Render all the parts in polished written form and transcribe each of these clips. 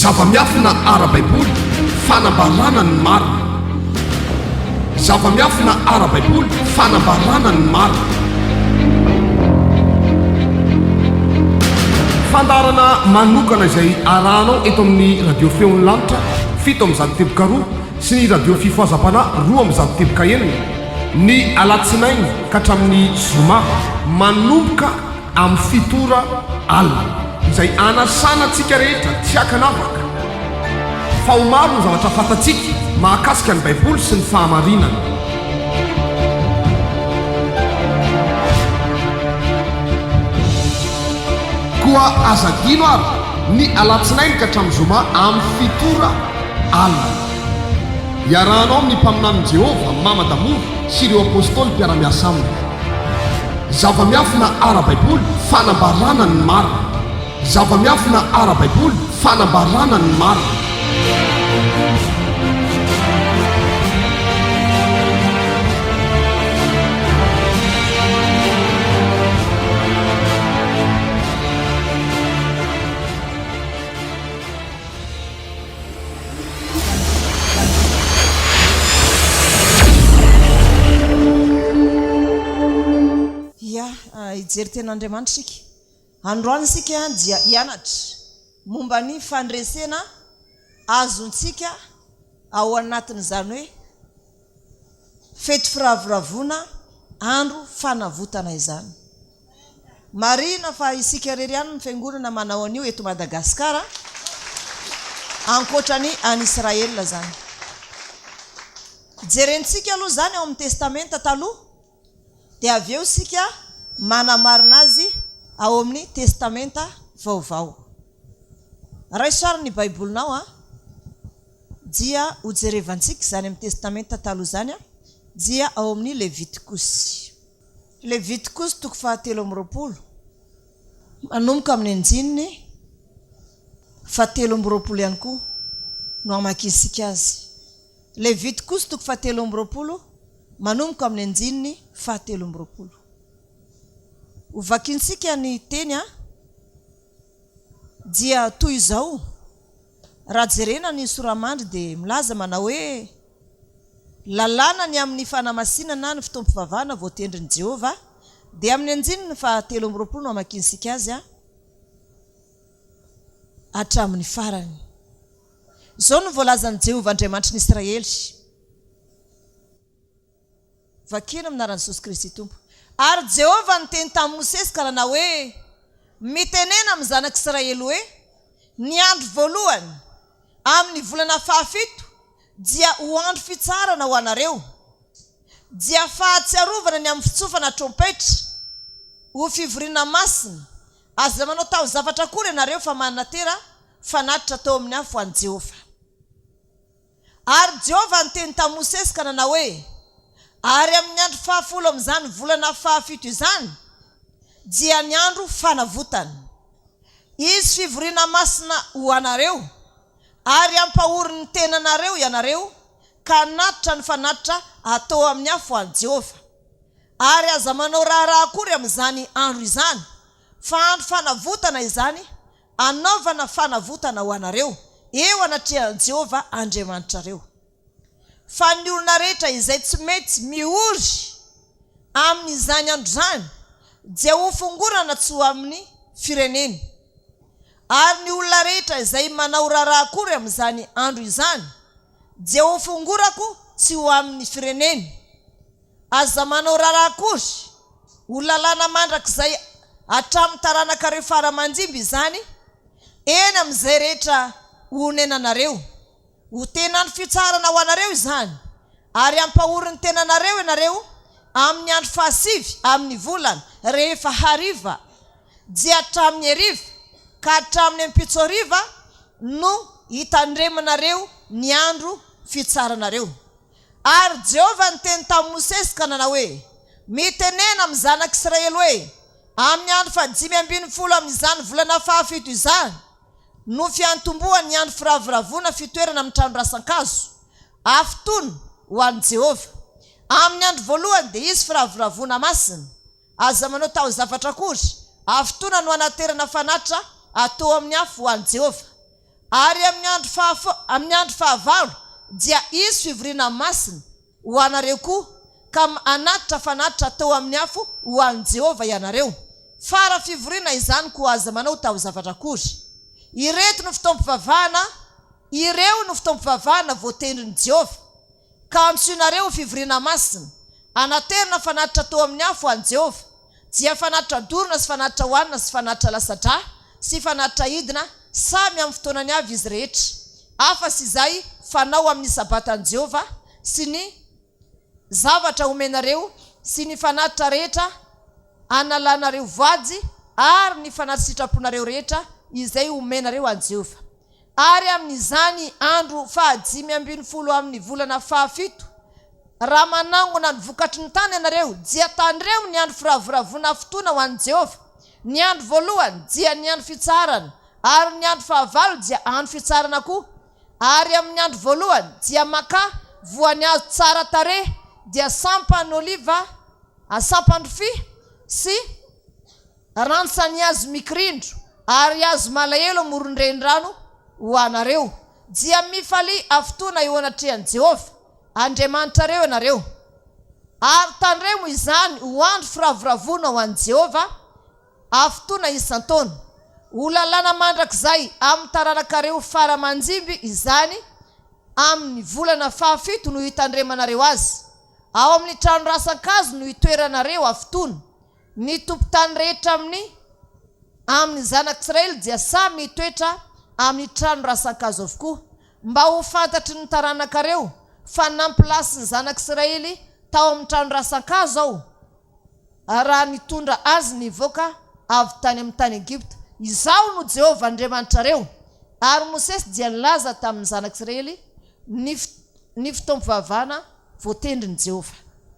Zava-miafina ara-baiboly fanambarana ny marina. Zava-miafina ara-baiboly fanambarana ny marina. Fandarana manokana izay arahanao eto amin'ny radio feon'ny lanitra 7:10 sy ny radio fifoazam-panahy 2:11 ny alatsinainy ka hatramin'ny zoma manomboka amin'ny fitora alina izay anasana antsika rehetra tsy hakanavaka fa ho maro ny zavatra fantatsika mahakasika ny baiboly sy ny fahamarinana. Koa azadino ary ny alatsinainy ka hatramin'ny zoma amin'ny fitora alina. Iarahanao amin'ny mpaminany Jehovah mama Damour sy ireo apôstôly mpiara-miasa aminy. Zava-miafina ara-baiboly fanambarana ny marina. Zava-miafina ara-baiboly fanambarana ny marina. Ijery ten'Andriamanitra sika. Androany sika dia hianatra momba ny fandresena azontsika ao anatin'izany hoe fety firavoravoana andro fanavotana izany. Marina fa isika rery ihany ny fiangonana manao an'io eto Madagasikara ankoatrany any Israela zany. Jerentsika aloha zany ao amin'ny testamenta taloha dia avy eo sika manamarina azy ao amin'ny testamenta vaovao. Raisary ny baibolinao dia hojerevantsika zany amin'ny testamenta taloha zany dia ao amin'ny Levitikosy. Levitikosy 7:20 manomboka amin'ny anjininy 7:20 ihany koa no amakinsika azy. Levitikosy 7:20 manomboka amin'ny anjininy 7:20. Ovakinsika ny teny dia toy izao. Raha jerena ny soramandry dia milaza manao hoe lalàna ny amin'ny fanamasinana ny FOTOAM-PIVAVAHANA voatendrin JEHOVAH. Dia amin'ny anjininy 7:20 no amakinsika azy hatramin'ny farany. Izao no voalazan'i Jehovah Andriamanitry ny Israely. Vakina aminaran'i Jesosy Kristy Tompo. Ary Jehovah niteny tamin'i Mosesy ka nanao hoe mitenena amin'ny zanak'Israely hoe ny andro voalohany amin'ny volana 17 dia ho andro fitsarana ho anareo, dia fahatsiarovana ny amin'ny fitsofana trompetra ho fivoriana masina, aza manao tao zavatra kory ianareo fa manana tera fanatitra tao amin'ny afo an'i Jehovah. Ary Jehovah niteny tamin'i Mosesy ka nanao hoe ary amin'ny andro 10 amin'izany volana 17 izany dia ny andro fanavotana, izy fivoriana masina ho anareo ary ampahoriny ny tenanareo ianareo ka natitra ny fanatitra atao amin'ny afo an'i Jehovah. Ary aza manao raharaha akory amin'izany andro izany fa andro fanavotana izany anaovana fanavotana ho anareo eo anatrehan'i Jehovah Andriamanitrareo. Fa ny olona rehetra izay tsy mety mihory amin'izany andro zany dia ho fongorana tsy ho amin'ny fireneny. Ary ny olona rehetra izay manao raharaha akory amin'izany andro izany dia ho fongorako tsy ho amin'ny fireneny. Aza manao raharaha akory ho lalàna mandrakizay hatramin'ny taranaka faramandimby izany eny amin'izay rehetra ho nenanareo. Ho tenany fitsarana ho anareo izany ary ampahoriny tenanareo ianareo amin'ny andro 7 amin'ny volana rehefa hariva dia hatramin'ny hariva ka hatramin'ny mpitsoriva no hitandremanareo ny andro fitsaranareo. Ary Jehovah niteny tamin'i Mosesy ka nanao hoe mitenena amin'ny zanak'Israely hoe amin'ny andro 5 amin'izany volana 17 izany no fiantombohany ny andro firavoravoana fitoerana amin'ny trano rasan-kazo afotoana ho an'i Jehovah. Amin'ny andro voalohany dia izy firavoravoana masina, aza manao tao zavatra kory afotoana no anaterana fanatitra atao amin'ny afo ho an'i Jehovah. Ary amin'ny andro fahavalo dia izy fivoriana masina ho anareo koa ka anatitra fanatitra tao amin'ny afo ho an'i Jehovah ianareo. Fara fivoriana izany ko aza manao tao zavatra kory. Ireo no fotoam-pivavahana voatendrin Jehovah. Ka amsinareo fivoriana masina anaterina fanatitra tao amin'ny afo an'i Jehovah. Dia fanatitra dorona sy fanatitra hoanina sy fanatitra lasadra sy fanatitra idina samy amin'ny fotoanany avy izy rehetra. Afa sy izay fanao amin'ny sabatan'i Jehovah sy ny zavatra omenareo sy ny fanatitra rehetra analanareo voajy ary ny fanatitra sitraponareo rehetra izay omenareo an'i Jehovah. Ary amin'izany andro 5 amin'ny volana 7 raha manangona ny vokatry ny tany ianareo dia tandreo ny andro firavoravona fotoana ho an'i Jehovah. Ny andro voalohany dia ny andro fitsarana ary ny andro fahavalo dia andro fitsarana koa. Ary amin'ny andro voalohany dia maka voan'ny hazo tsara tarehy dia sampany oliva, sampany rofia sy rantsany hazo mikirindro ary hazo malahelo amoron-renirano ho anareo. Dia mifaly afotoana eo anatrehan'i Jehovah Andriamanitrareo ianareo. Ary tandremo izany ho andro firavoravona ho an'i Jehovah afotoana isan-taona. Ho lalàna mandrakizay amin'ny taranakareo faramanjimby izany amin'ny volana 7 no hitandremanareo azy. Ao amin'ny trano rasan-kazo no hitoeranareo afotoana. Ny tompon-tany rehetra amin'ny zanak'Israely dia samy hitoetra amin'ny trano rasan-kazo avokoa. Mba ho fantatry ny taranakareo fa nampilasy ny zanak'Israely tao amin'ny trano rasan-kazo ao raha nitondra azy nivoaka avy tany amin'ny tany Egypta. Izao no Jehovah Andriamanitrareo. Ary Mosesy dia nilaza tamin'ny zanak'Israely ny fotoam-pivavahana voatendrin Jehovah.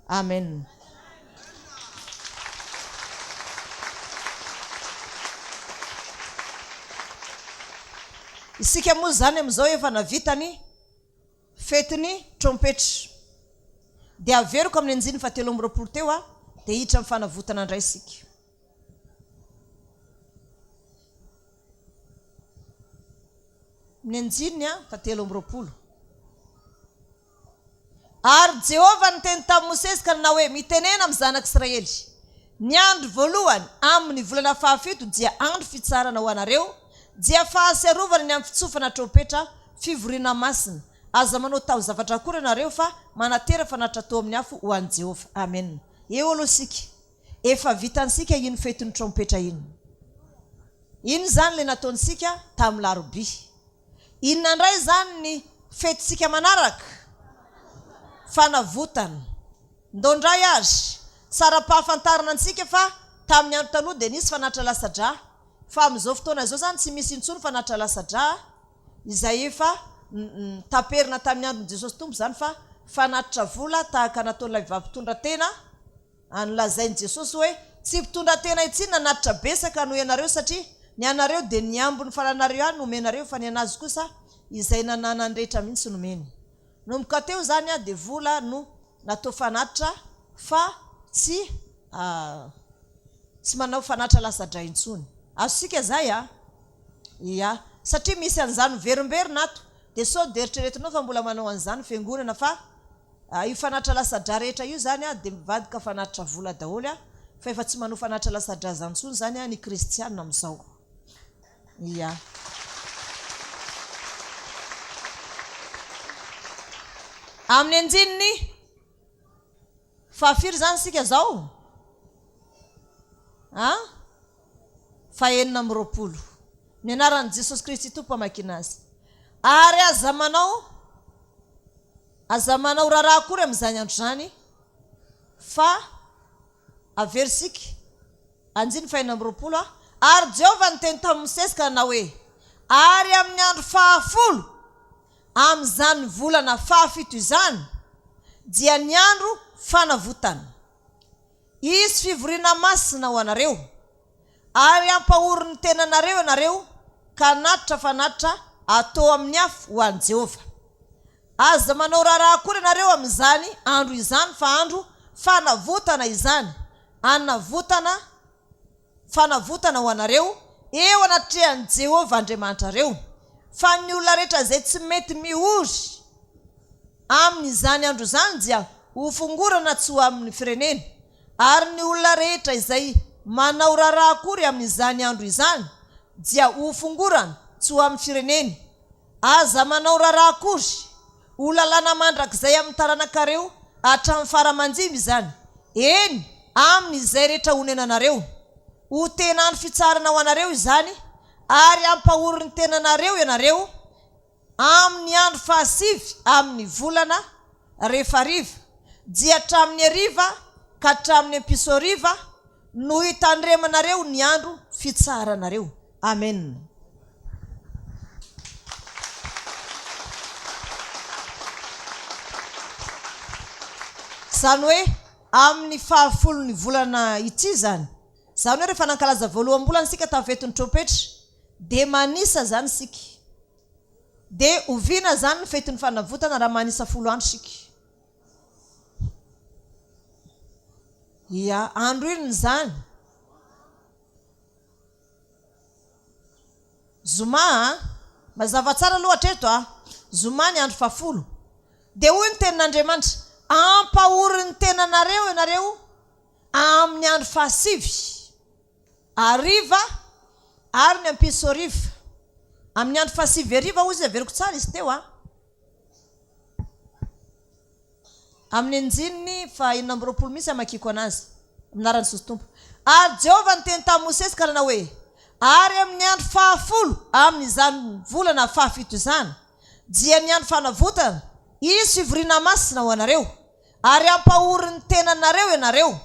Amen. Isika moa zany amin'izao efa navitany fetiny trompetra. Dia averiko amin'ny anjiny 7 teo dia hiditra amin'ny fanavotana indray isika. Amin'ny anjiny 7. Ary Jehovah niteny tamin'i Mosesy ka nanao hoe mitenena amin'ny zanak'Israely. Ny andro voalohany amin'ny volana 7 dia andro fitsarana ho anareo. Dia fahaserovana ny amin'ny fitsofana trompetra fivoriana masina. Aza manao tao zavatra kory ianareo fa manatera fanatitra tao amin'ny afo ho an'i Jehovah. Amen. Eo aloha sika. Efa vitansika iny fetiny trompetra iny. Iny zany le nataonsika tamin'ny larobia. Inona indray zany ny fetisika manaraka? Fanavotana. Ndondray azy. Tsara-pahafantarana antsika fa tamin'ny andro taloha dia nisy fanatitra lasadra. Fa amin'izao fotoana izao zany tsy misy intsony fanatitra lasadra izay efa taperina tamin'ny andron'i Jesosy Tompo zany fa fanatitra vola tahaka nataon'ilay vavy mpitondra tena anolazain'i Jesosy hoe tsy mpitondra tena itsy nanatitra besaka noho ianareo satria ny anareo dia ny ambony falanareo ihany nomenareo fa ny anazy kosa izay nanana ny rehetra mihitsy nomeny. Nomboka teo zany dia vola no natao fanatitra fa tsy manao fanatitra lasadra intsony. Azosika zay ia satria misy an'izany verimberina ato dia sao dia eritreretinao fa mbola manao an'izany fiangonana fa io fanatitra lasadra rehetra io zany dia mivadika fanatitra vola daholo fa efa tsy manao fanatitra lasadra zany intsony zany ny kristianina amin'izao. Ia. Amin'ny anjininy fahafiry zany sika zao. Fahenina amin'ny 20. Ny anaran'i Jesosy Kristy Tompo amakiana azy. Ary aza manao raharaha akory amin'izany andro zany fa averisika anjiny fahenina amin'ny 20. Ary Jehovah niteny tamin'i Mosesy ka nanao hoe ary amin'ny andro 10 amin'izany volana 7 izany dia ny andro fanavotana. Izy fivoriana masina ho anareo. Ary ampahory ny tenanareo ianareo ka natitra fanatitra atao amin'ny afo ho an'i Jehovah. Aza manao raharaha akory ianareo amin'izany andro izany fa andro fanavotana izany. Fanavotana ho anareo eo anatrehan'i Jehovah Andriamanitrareo. fa ny olona rehetra izay tsy mety mihory amin'izany andro izany dia ho fongorana tsy ho amin'ny firenena, ary ny olona rehetra izay manao raharaha akory amin'izany andro izany dia ho fongorana tsy ho amin'ny firenena. Aza manao raharaha akory ho lalàna mandrakizay amin'ny taranaka-reo hatramin'ny faramanjimy izany. Eny, amin'izay rehetra honenanareo ho tenany fitsarana ho anareo izany, ary ampahory ny tenanareo ianareo amin'ny andro fahasivy amin'ny volana rehefa hariva, dia hatramin'ny hariva ka hatramin'ny ampiso hariva no hitandremanareo ny andro fitsaranareo. Amen. Zany hoe amin'ny fahafolon'ny volana ity zany, zany hoe rehefa nankalaza voaloham-bolana sika tamin'ny fetin'ny trompetra, dia manisa zany sika, dia oviana zany ny fetin'ny fanavotana raha manisa 10 andro sika. Ya, andro iny zany zoma, mazava tsara aloha hatreto zoma ny andro 10. Dia hoy ny tenin'Andriamanitra, ampahory ny tenanareo ianareo amin'ny andro fahasivy hariva ary ny ampiso hariva. Amin'ny andro fahasivy hariva hoy izy averiko tsara izy teo amin'ny anjininy fa 4 misy amakiko anazy minaran'ny Sotompo. Ary Jehovah niteny tamin'ny Mosesy karana hoe, ary amin'ny andro 10 amin'izany volana 17 izany dia ny andro fanavotana isy fivoriana masina ho anareo, ary ampahory ny tenanareo ianareo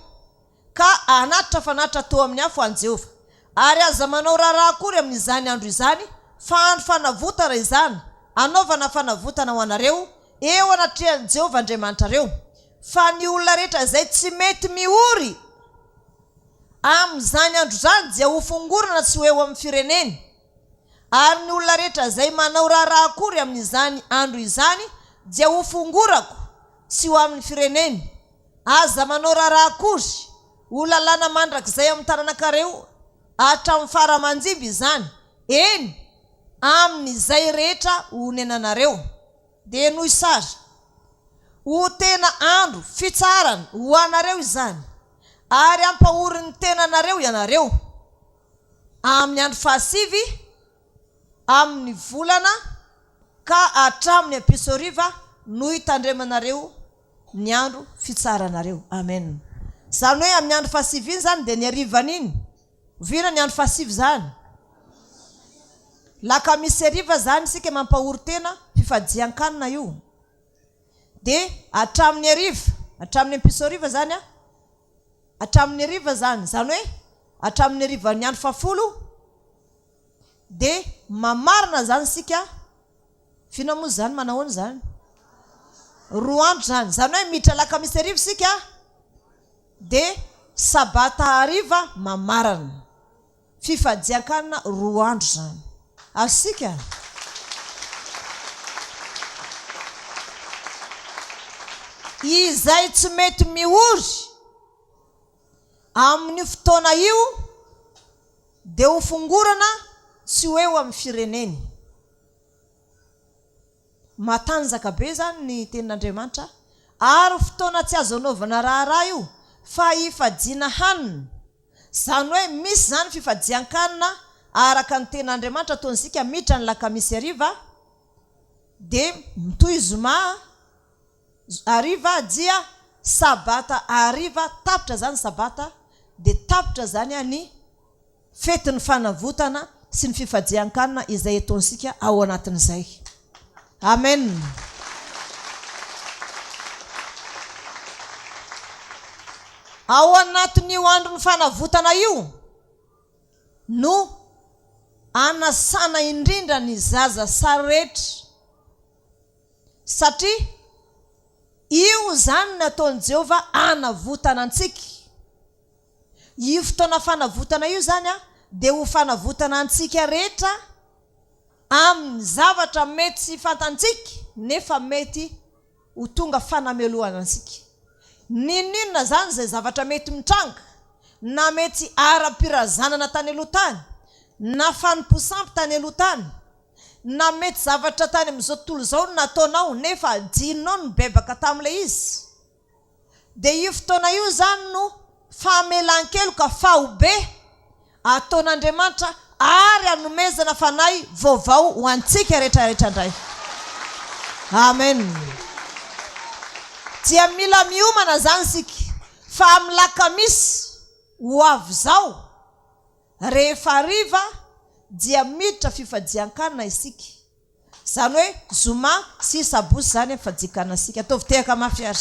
ka anatitra fanatitra tao amin'ny afo an Jehovah. Ary aza manao raharaha akory amin'izany andro izany, fa andro fanavotana izany anaovana fanavotana ho anareo eo anatrehan'i Jehovah Andriamanitra reo. Fa ny olona rehetra izay tsy mety mihory amin'izany andro izany dia ho fongorana tsy ho eo amin'ny firenena, ary ny olona rehetra izay manao raharaha akory amin'izany andro izany dia ho fongorako tsy ho amin'ny firenena. Aza manao raharaha akory ho lalàna mandrakizay amin'ny taranaka-reo hatramin'ny faramanjimby izany. Eny, amin'izay rehetra honenanareo. Dia noho sara ho tena andro fitsarana ho anareo izany, ary ampahory ny tenanareo ianareo amin'ny andro fahasivy amin'ny volana ka hatramin'ny ampiso hariva no hitandremanareo ny andro fitsaranareo. Amen. Zany hoe amin'ny andro fahasivy iny zany dia ny harivan'iny vina ny andro fahasivy zany. Laka misy hariva zany sika mampahory tena fifadian-kanina io. Dia hatramin'ny hariva, hatramin'ny ampiso hariva zany hatramin'ny hariva zany, zany hoe hatramin'ny hariva ny andro 10 dia mamarina zany sika. Fina moa zany manahoana zany? 2 andro zany. Zany hoe miditra laka misy hariva sika dia sabata hariva mamarana. Fifadian-kanina 2 andro zany. Asika izay tsy mety mihory amin'ny fotoana io dia ho fongorana tsy ho eo amin'ny fireneny. Matanjaka be zany ny tenin'Andriamanitra, ary fotoana tsy azo anaovana raharaha io fa hifadiana hanina. Zany hoe misy zany fifadian-kanina araka ny tenin'Andriamanitra ataontsika miditra ny laka misy hariva dia mitohy zoma hariva dia sabata hariva tapitra zany sabata, dia tapitra zany ny fetin'ny fanavotana sy ny fifadian-kanina izay ataontsika ao anatin'izay. Amen. Ao anatin'io andro ny fanavotana io no anasana indrindra ny zaza saretra, satria io zany nataon'i Jehovah anavotana antsika. Io fotoana fanavotana io zany dia ho fanavotana antsika rehetra amin'ny zavatra mety sy fantantsika nefa mety ho tonga fanameloana antsika. Ninona zany zay zavatra mety mitranga na mety ara-pirazanana tany aloha tany na fanomposampy tany aloha tany na mety zavatra tany amin'izao tontolo izao nataonao nefa jinonao no bebaka tamin'ilay izy. Dia io fotoana io zany no famelan-keloka fahobe ataon'Andriamanitra ary anomezana fanahy vaovao ho antsika rehetrarehetra indray. Amen. Dia mila miomana zany sika fa amin'ny lakamisy ho avy zao rehefa hariva dia miditra fifadian-kanina isika. Zany hoe zoma sy sabosy zany fadikana sika. Ataovy tehaka mafy ary.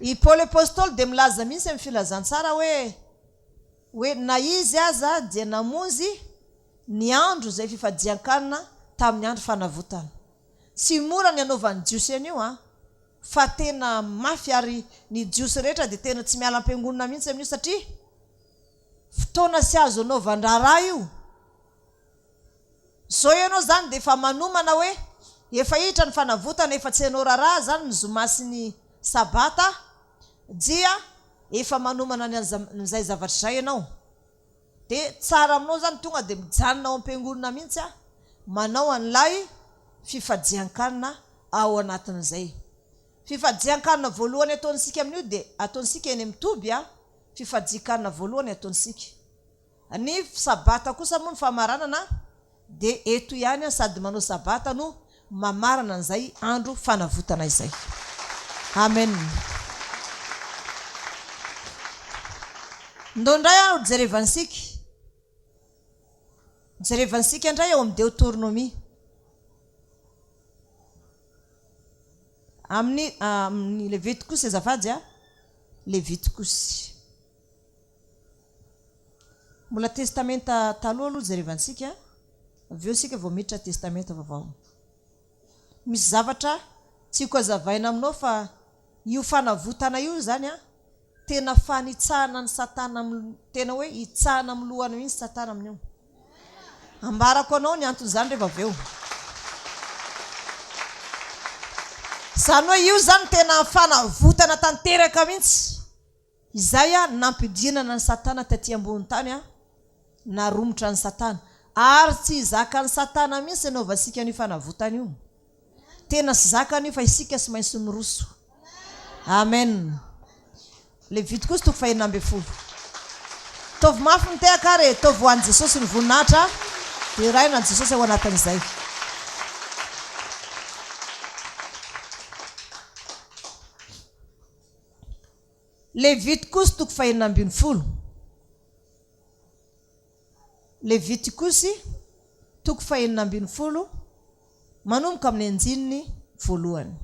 I Paul apôstôly dia milaza mihitsy amin'ny filazantsara hoe na izy aza dia namonjy ny andro izay fifadian-kanina tamin'ny andro fanavotana. Tsy mora ny anaovan'ny jiosy an'io fa tena mafy ary ny jiosy rehetra dia tena tsy miala am-piangonana mihitsy amin'io satria fotoana sy azo anaovan-draharaha io. Zao ianao zany dia efa manomana hoe efa hiditra ny fanavotana, efa tsy hanao raharaha zany ny zoma sy ny sabata, dia efa manomana n'izay zavatra izay ianao. Dia tsara aminao zany tonga dia mijanona ao am-piangonana mihitsy manao an'ilay fifadian-kanina ao anatin'izay. Fifadian-kanina voalohany ataontsika amin'io dia ataontsika eny amin'ny Toby fifadian-kanina voalohany ataontsika. Ny sabata kosa moa ny famaranana dia eto ihany sady manao sabata no mamarana an'izay andro fanavotana izay. Amen. Ndondray jerevansika. Jerevansika indray ao amin'ny Deutéronomie. Amin'ny Levitikosy azafady Levitikosy. Mbola testamenta taloha aloha jerevansika. Avy eo sika vao miditra testamenta vaovao. Misy zavatra tiako azavaina aminao fa io fanavotana io zany tena fanitsahana ny satana, tena hoe hitsahana amin'ny lohany mihitsy satana amin'io. Ambarako anao ny anton'izany rehefa avy eo. Zany hoe io zany tena fanavotana tanteraka mihitsy izay nampidinana ny satana taty ambony tany naromotra ny satana ary tsy hizaka ny satana mihitsy anaovasika an'io fanavotana io. Tena sy zakany io fa isika sy maintsy miroso. Amen. Levitikosy 2:12. Tovy mafy mitehaka ary tovy ho an'i Jesosy ny voninahitra dia raina an'i Jesosy ao anatin'izay. Levitikosy 2:12. Levitikosy 2:12 manomboka amin'ny anjininy voalohany.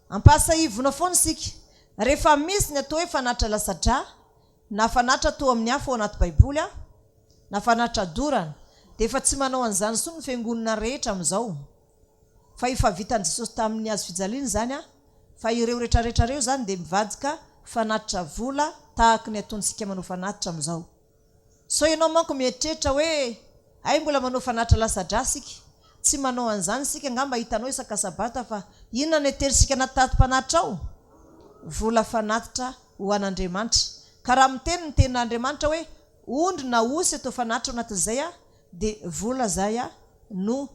Ampasahivona foana sika rehefa misy ny atao hoe fanatra lasadra na fanatra atao amin'ny hafa ao anaty baiboly na fanatra dorana dia efa tsy manao an'izany intsony ny fiangonana rehetra amin'izao fa efa vitan'i Jesosy tamin'ny hazo fijaliana zany fa ireo rehetrarehetra ireo zany dia mivadika fanatitra vola tahaka ny ataontsika manao fanatitra amin'izao. So ianao manko mieritreritra hoe ay mbola manao fanatitra lasadra sika, tsy manao an'izany sika ngamba hitanao isaka sabata fa inona ny aterisika anaty tatim-panatitra ao? Vola fanatitra ho an'Andriamanitra. Ka raha miteny ny tenin'Andriamanitra hoe ondry na osy atao fanatitra anatin'izay dia vola zay no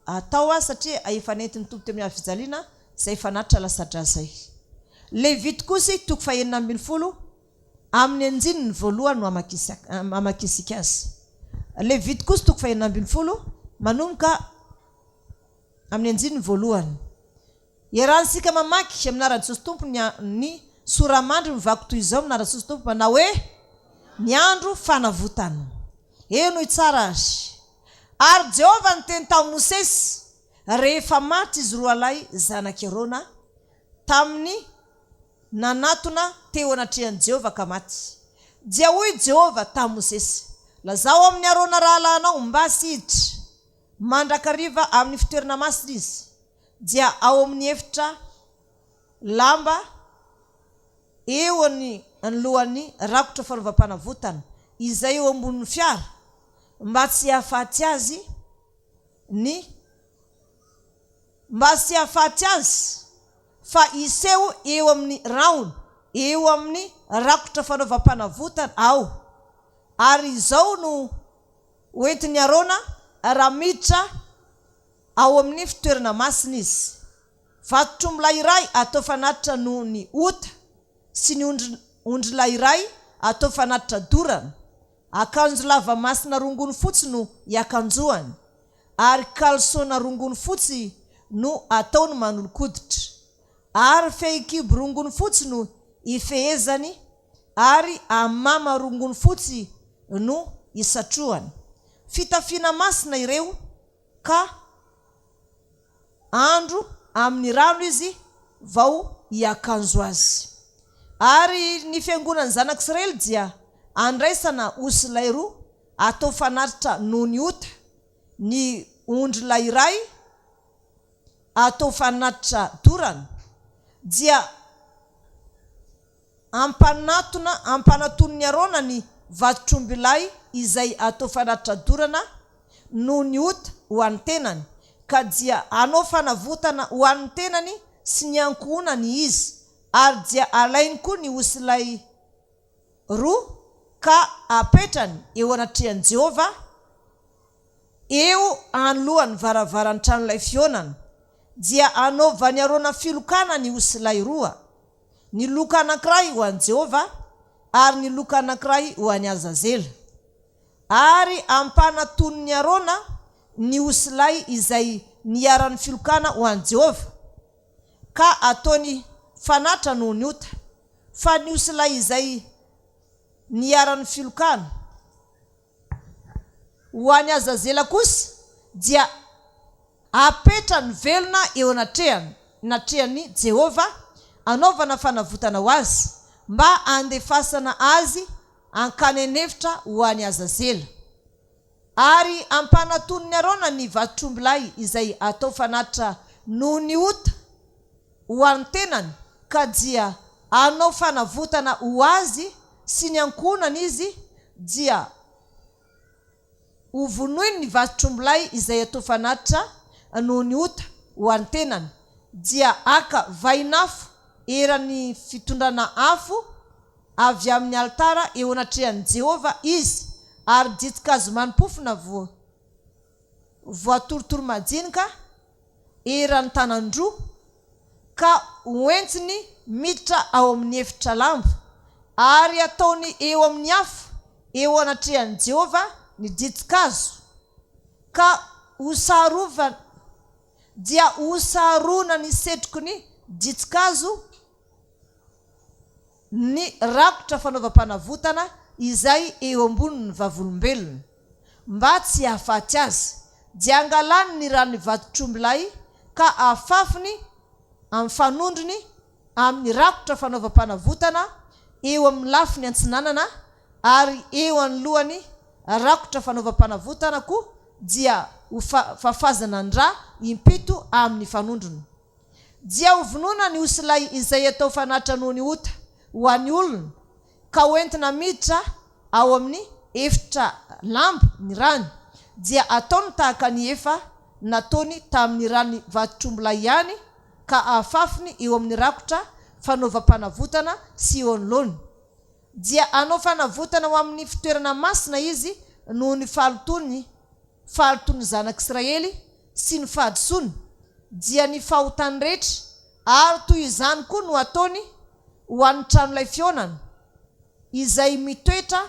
atao satria efa nentin'ny tompo tamin'ny hazo fijaliana izay fanatitra lasadra zay. Levitikosy 2:12 amin'ny anjininy voalohany no amakisika azy. Levitikosy 2:12 manomboka amin'ny anjininy voalohany. Iaransika mamaky amin'ny anaran'i Jesosy Tompo ny soramandry mivako toy izao amin'ny anaran'i Jesosy Tompo manao hoe ny andro fanavotana. Eno tsara azy. Ary Jehovah niteny tamin'i Mosesy rehefa maty izy roa lahy zanaky Arona tamin'ny nanatona teo anatrehan'i Jehovah ka maty. Dia hoy Jehovah tamin'i Mosesy, lazao amin'ny Arona rahalanao mba sy hiditra mandrakariva amin'ny fitoerana masina izy, dia ao amin'ny efitra lamba eo anoloan'ny rakotra fanovam-panavotana izay eo ambonin'ny fiara mba tsy hahafaty azy fa iseho eo amin'ny raony eo amin'ny rakotra fanaovam-panavotana ao. Ary izao no hoentiny arona raha miditra ao amin'ny fitoerana masina izy. Vatotr'omolay iray atao fanatitra noho ny ota sy ny ondrilay iray atao fanatitra dorana. Akanjo lava masina rongony fotsy no iakanjoany, ary kalsona rongony fotsy no ataony manolokoditra, ary fehikibo rongony fotsy no ifehezany, ary amama rongony fotsy no isatroany. Fitafiana masina ireo, ka andro amin'ny rano izy vao iakanjo azy. Ary ny fiangonan'ny zanak'Israely dia andraisana osilay roa atao fanatitra noho ny ota, ny ondrilay iray atao fanatitra dorana, dia ampanatony arona ny vatotr'ombilay izay atao fanatitra dorana noho ny ota ho an'ny tenany, ka dia anao fanavotana ho an'ny tenany sy ny ankohonany izy. Ary dia alainy koa ny osilay roa ka apetrany eo anatrehan'i Jehovah, eo anolohan'ny varavaran'ny tranolay fionana. Dia anaovany arona filokana ny osilay roa, ny loka anankiray ho an'i Jehovah ary ny loka anankiray ho an'i Azazela. Ary ampanatony arona ny osilay izay niaran'ny filokana ho an'i Jehovah, ka ataony fanatra noho ny ota. Fa ny osilay izay niaran'ny filokana ho an'i Azazela kosa dia apetrany velona eo anatrehany Jehovah, anaovana fanavotana ho azy mba andefasana azy ankany an'efitra ho an'i Azazela. Ary ampanatony arona ny vatotr'ombilay izay atao fanatitra noho ny ota ho an'ny tenany, ka dia anao fanavotana ho azy sy ny ankohonany izy, dia hovonoiny ny vatotr'ombilay izay atao fanatitra noho ny ota ho an'ny tenany, dia aka vainafo eran'ny fitondrana afo avy amin'ny altara eo anatrehan'i Jehovah izy, ary ditikazo manimpofona voatorotoro majinika eran'ny tanandroa, ka hoentiny miditra ao amin'ny efitra lambo, ary ataony eo amin'ny afo eo anatrehan'i Jehovah ny ditikazo, ka hosarona ny setroky ny ditikazo ny rakotra fanaovam-panavotana izay eo ambonin'ny vavolombelona, mba tsy hahafaty azy. Dia angalany ny ranony vatotr'ombilay ka afafiny amin'ny fanondriny amin'ny rakotra fanaovam-panavotana eo amin'ny lafiny antsinanana, ary eo anoloany rakotra fanaovam-panavotana koa dia fafazana ny rà impito amin'ny fanondriny. Dia hovonona ny osilay izay atao fanatra noho ny ota ho an'ny olona, ka hoentina miditra ao amin'ny efitra lambo ny rany, dia ataony tahaka ny efa nataony tamin'ny rany vatotr'ombilay ihany, ka afafiny eo amin'ny rakotra fanaovam-panavotana sy eo anoloany. Dia anao fanavotana ho amin'ny fitoerana masina izy noho ny fahalotony zanak'Israely sy ny fahadisoany, dia ny fahotany rehetra, ary toy izany koa no ataony ho an'ny tranolay fionana izay mitoetra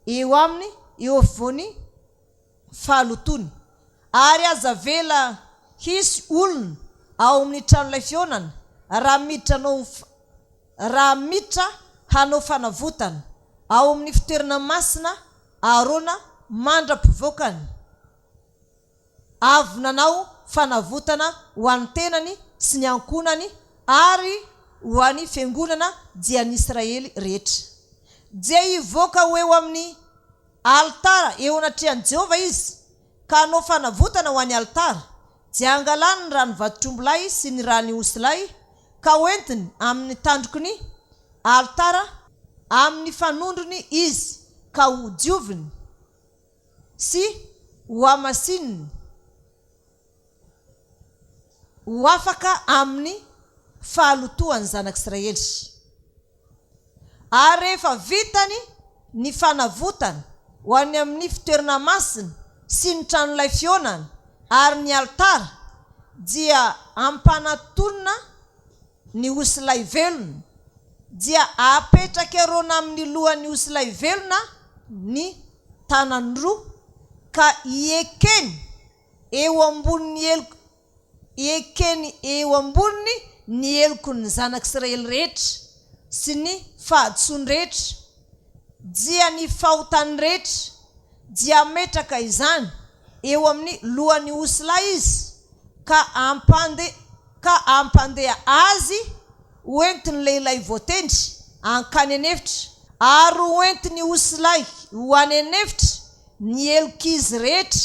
eo aminy eo afovoany fahalotony. Ary aza vela hisy olona ao amin'ny tranolay fionana raha miditra hanao fanavotana ao amin'ny fitoerana masina, arona mandra-pivoakany avy nanao fanavotana ho an'ny tenany sy ny ankohonany ary ho an'ny fiangonana dia ny Israely rehetra. Dia hivoaka ho eo amin'ny altara eo anatrehan'i Jehovah izy, ka anao fanavotana ho an'ny altara, dia angalany ny rany vatotr'ombilay sy ny rany osilay, ka hoentiny amin'ny tandroky ny altara amin'ny fanondrony izy, ka ho dioviny sy ho amasininy ho afaka amin'ny fahalotoan'ny zanak'Israely. ary rehefa vitany ny fanavotana ho any amin'ny fitoerana masina sy ny tranolay fionana ary ny altara dia ampanatonina ny osilay velona dia apetraka arona amin'ny lohan'ny osilay velona ny tanany roa ka iekeny eo amboniny ny eloko ny zanak'Israely rehetra sy ny fahadsoany rehetra dia ny fahotany rehetra dia metraka izany eo amin'ny lohan'ny osilay izy ka ampandeha azy hoentiny lehilahy voatendry ankany anefitra ary hoentiny osilay ho any anefitra ny elokizy rehetra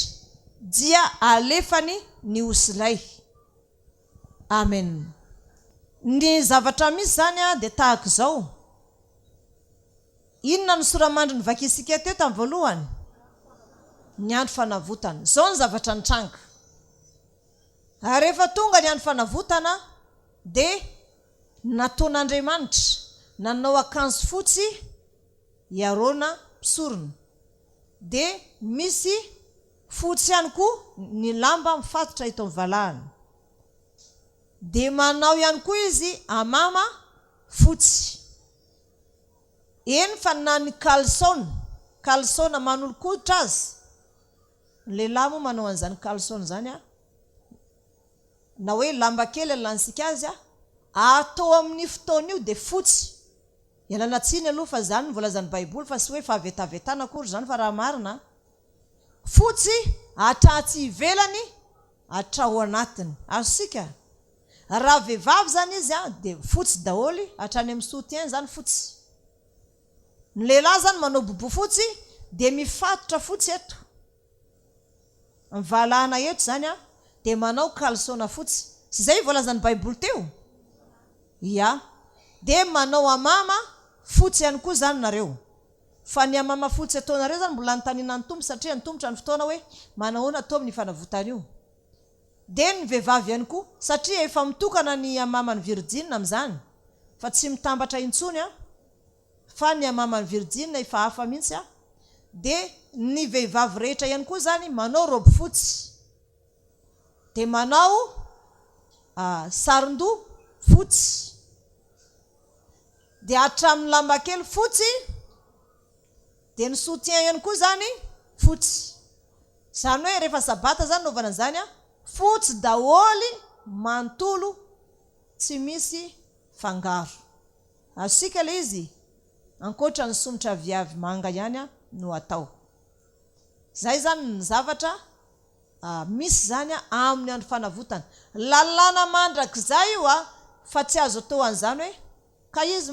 dia alefany ny osilay. Amen. Ny zavatra misy zany dia tahaka izao. Inona ny soramandry ny vakisika teo tamin'ny voalohany? Ny andro fanavotana. Izao ny zavatra nitranga. Ary rehefa tonga ny andro fanavotana dia nataon'Andriamanitra nanao akanjo fotsy hiarona mpisorona. Dia misy fotsy ihany koa ny lamba mifatotra ito amin'ny valahany. Dia manao ihany koa izy amama fotsy. Eny fa na ny kalsona manolo-koditra azy. Ny lehilahy moa manao an'izany kalsona zany na hoe lamba kely alansika azy atao amin'ny fotoana io dia fotsy. Ialana tsiny aloha fa zany ny voalazan'ny Baiboly fa sy hoe fahavetavetana akory zany fa raha marina. Fotsy atratsy ivelany atrao anatiny. Azosika raha vehivavy zany izy dia fotsy daholy hatrany amin'ny soutien zany fotsy. Ny lehilahy zany manao bobo fotsy dia mifatotra fotsy eto. Ny valahana eto zany dia manao kalsona fotsy. Sy izay voalazan'ny Baiboly teo? Ya. Dia manao amama fotsy ihany koa zany nareo. Fa ny amama fotsy ataonareo zany mbola notaniana ny tompo satria ny tompotra ny fotoana hoe manahoana atao amin'ny fanavotana io. Dia ny vehivavy ihany koa satria efa mitokana ny amama ny virgine amin'izany fa tsy mitambatra intsony fa ny amama ny virgine efa hafa mihitsy dia ny vehivavy rehetra ihany koa zany manao robe fotsy dia manao saron-doha fotsy dia hatramin'ny lamba kely fotsy dia ny soutien ihany koa zany fotsy. Zany hoe rehefa sabata zany naovana zany fotsy daholy mantolo tsy misy fangaro. Asika le izy ankoatra ny somotra viavy manga ihany no atao. Zay zany ny zavatra misy zany amin'ny andro fanavotana. Lalàna mandrakizay io fa tsy azo atao an'izany hoe ka izy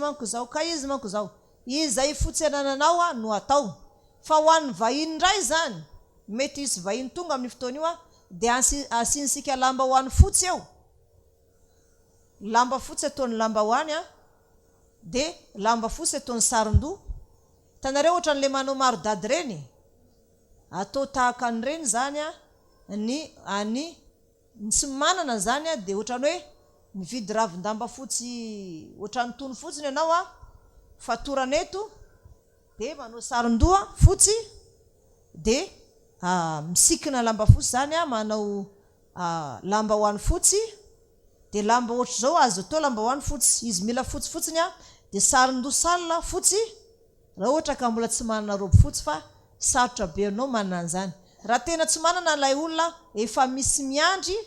manko zao. Izay fotsy anananao no atao. Fa ho an'ny vahiny indray zany mety isy vahiny tonga amin'ny fotoana io dia asinsika lamba ho an'ny fotsy eo. Lamba fotsy ataony lamba ho any dia lamba fotsy ataony saron-doha. Tanareo ohatra n'le manao maro dady reny atao tahaka an'ireny zany ny tsy manana zany dia ohatra hoe mividy ravin-damba fotsy ohatra ny tony fotsiny ianao fatoraneto dia manao saron-doha fotsy dia misikina lamba fotsy zany manao lamba ho an'ny fotsy dia lamba ohatra zao azo atao lamba ho an'ny fotsy. Izy mila fotsy fotsiny dia saron-doha salina fotsy raha ohatra ka mbola tsy manana robe fotsy fa sarotra be anao manana an'izany. Raha tena tsy manana ilay olona efa misy miandry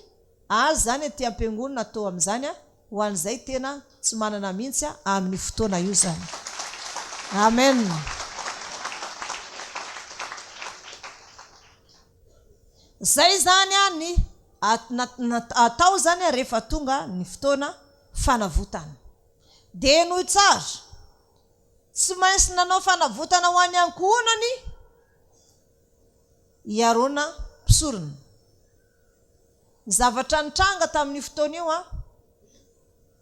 azy zany aty am-piangonana atao amin'izany ho an'izay tena tsy manana mihitsy amin'ny fotoana io zany. Amen. Zay zany ny atao zany rehefa tonga ny fotoana fanavotana. Dia noho tsara tsy maintsy nanao fanavotana ho any ankohonany hiarona mpisorona. Zavatra nitranga tamin'ny fotoana io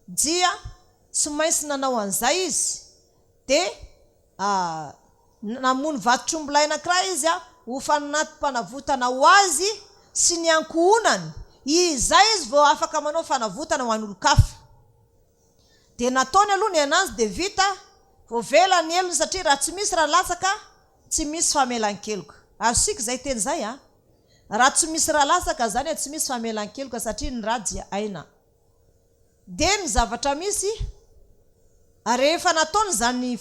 dia tsy maintsy nanao an'izay izy dia namony vatotrombolay anankiray izy ho fananaty mpanavotana ho azy sy ny ankohonany. Izay izy vao afaka manao fanavotana ho an'olo-kafa. Dia nataony aloha ny anazy dia vita voavela ny elony satria raha tsy misy raha latsaka tsy misy famelan-keloka. Azosika zay teny zay a. Raha tsy misy raha latsaka zany tsy misy famelan-keloka satria ny raha dia aina. De ny zavatra misy rehefa nataony zany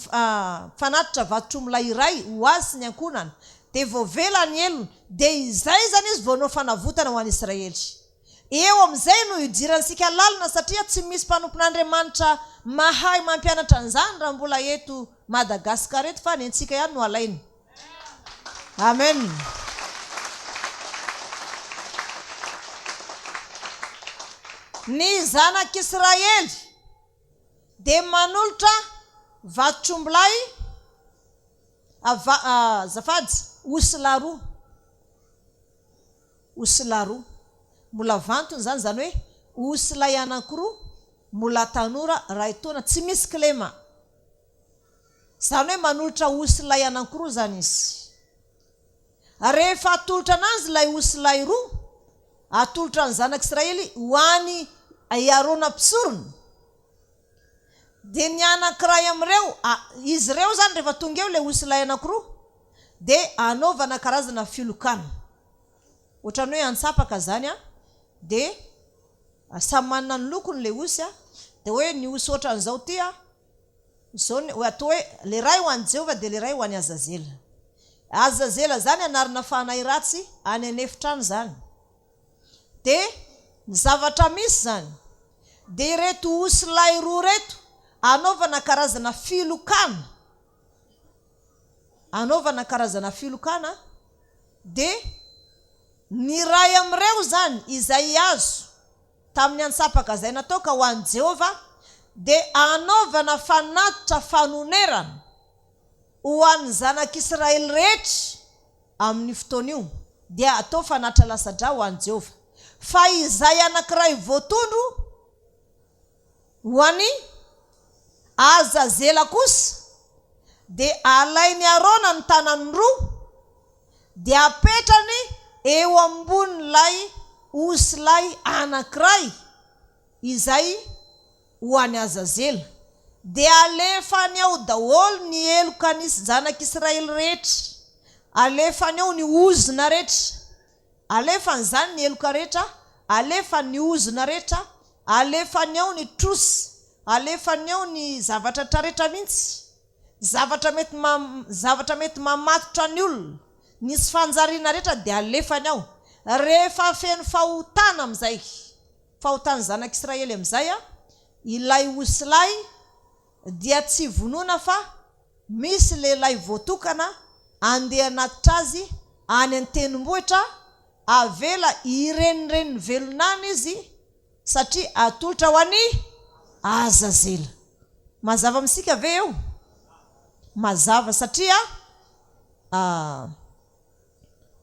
fanatitra vatotromolay iray ho azy sy ny ankonana de voavela ny elony de izay zany izy voanao fanavotana ho an'ny Israely. Eo amin'izay no idirantsika lalina satria tsy misy mpanompon'Andriamanitra mahay mampianatra an'izany raha mbola eto Madagasikara eto fa ny antsika ihany no alainy. Amen. Ny zanak'Israely de manolotra vatotrombolay zafady osila roa mbola vantony zany hoe osilay anankiroa mbola tanora ray taona tsy misy klema. Zany hoe manolotra osilay anankiroa zany izy. Rehefa atolotra anazy lay osilay roa, atolotra ny zanak'Israely ho any iarona mpisorony. De ny anankiray am'ireo, izy ireo zany rehefa tonga eo le osilay anankiroa de anaovana karazana filokana. Ohatrany hoe antsapaka zany de samy manana ny lokony le osy de hoe ny osy ohatran'izao ty zao atao hoe le ray ho an'i Jehova de le ray ho an'i Azazela. Azazela zany anarana fanahy ratsy any an'efitrano zany. De ny zavatra misy zany de reto osilay roa reto anaovana karazana filokana. Anaovana karazana filokana de ny ray am'ireo zany izay azo tamin'ny antsapaka zay nataoka ho an'i Jehova de anaovana fanatitra fanonerana ho an'ny zanak'Israely rehetra amin'ny fotoana io dia atao fanatitra lasadra ho an'i Jehova. Fa izay anankiray voatondro ho an'i Azazela kosa de alainy Arona ny tanany roa de apetrany eo ambonin'ilay osilay anankiray izay ho an'i Azazela de alefany ao daholo ny elokan'isy zanak'Israely rehetra, alefany ao ny ozona rehetra, alefany zany ny eloka rehetra, alefany ny ozona rehetra, alefany ao ny trosy, alefany ao ny zavatra rehetra mihitsy, zavatra mety mamatotra ny olona, nisy fanjariana rehetra de alefany ao. Rehefa feno fahotana am'izay, fahotany zanak'Israely am'izay ilay osilay dia tsy vonona fa misy lehilahy voatokana andeha anatitra azy any an-tenimbohitra avela irenireny velonany izy satria atolotra ho an'i Azazela. Mazava misika ve eo? Mazava satria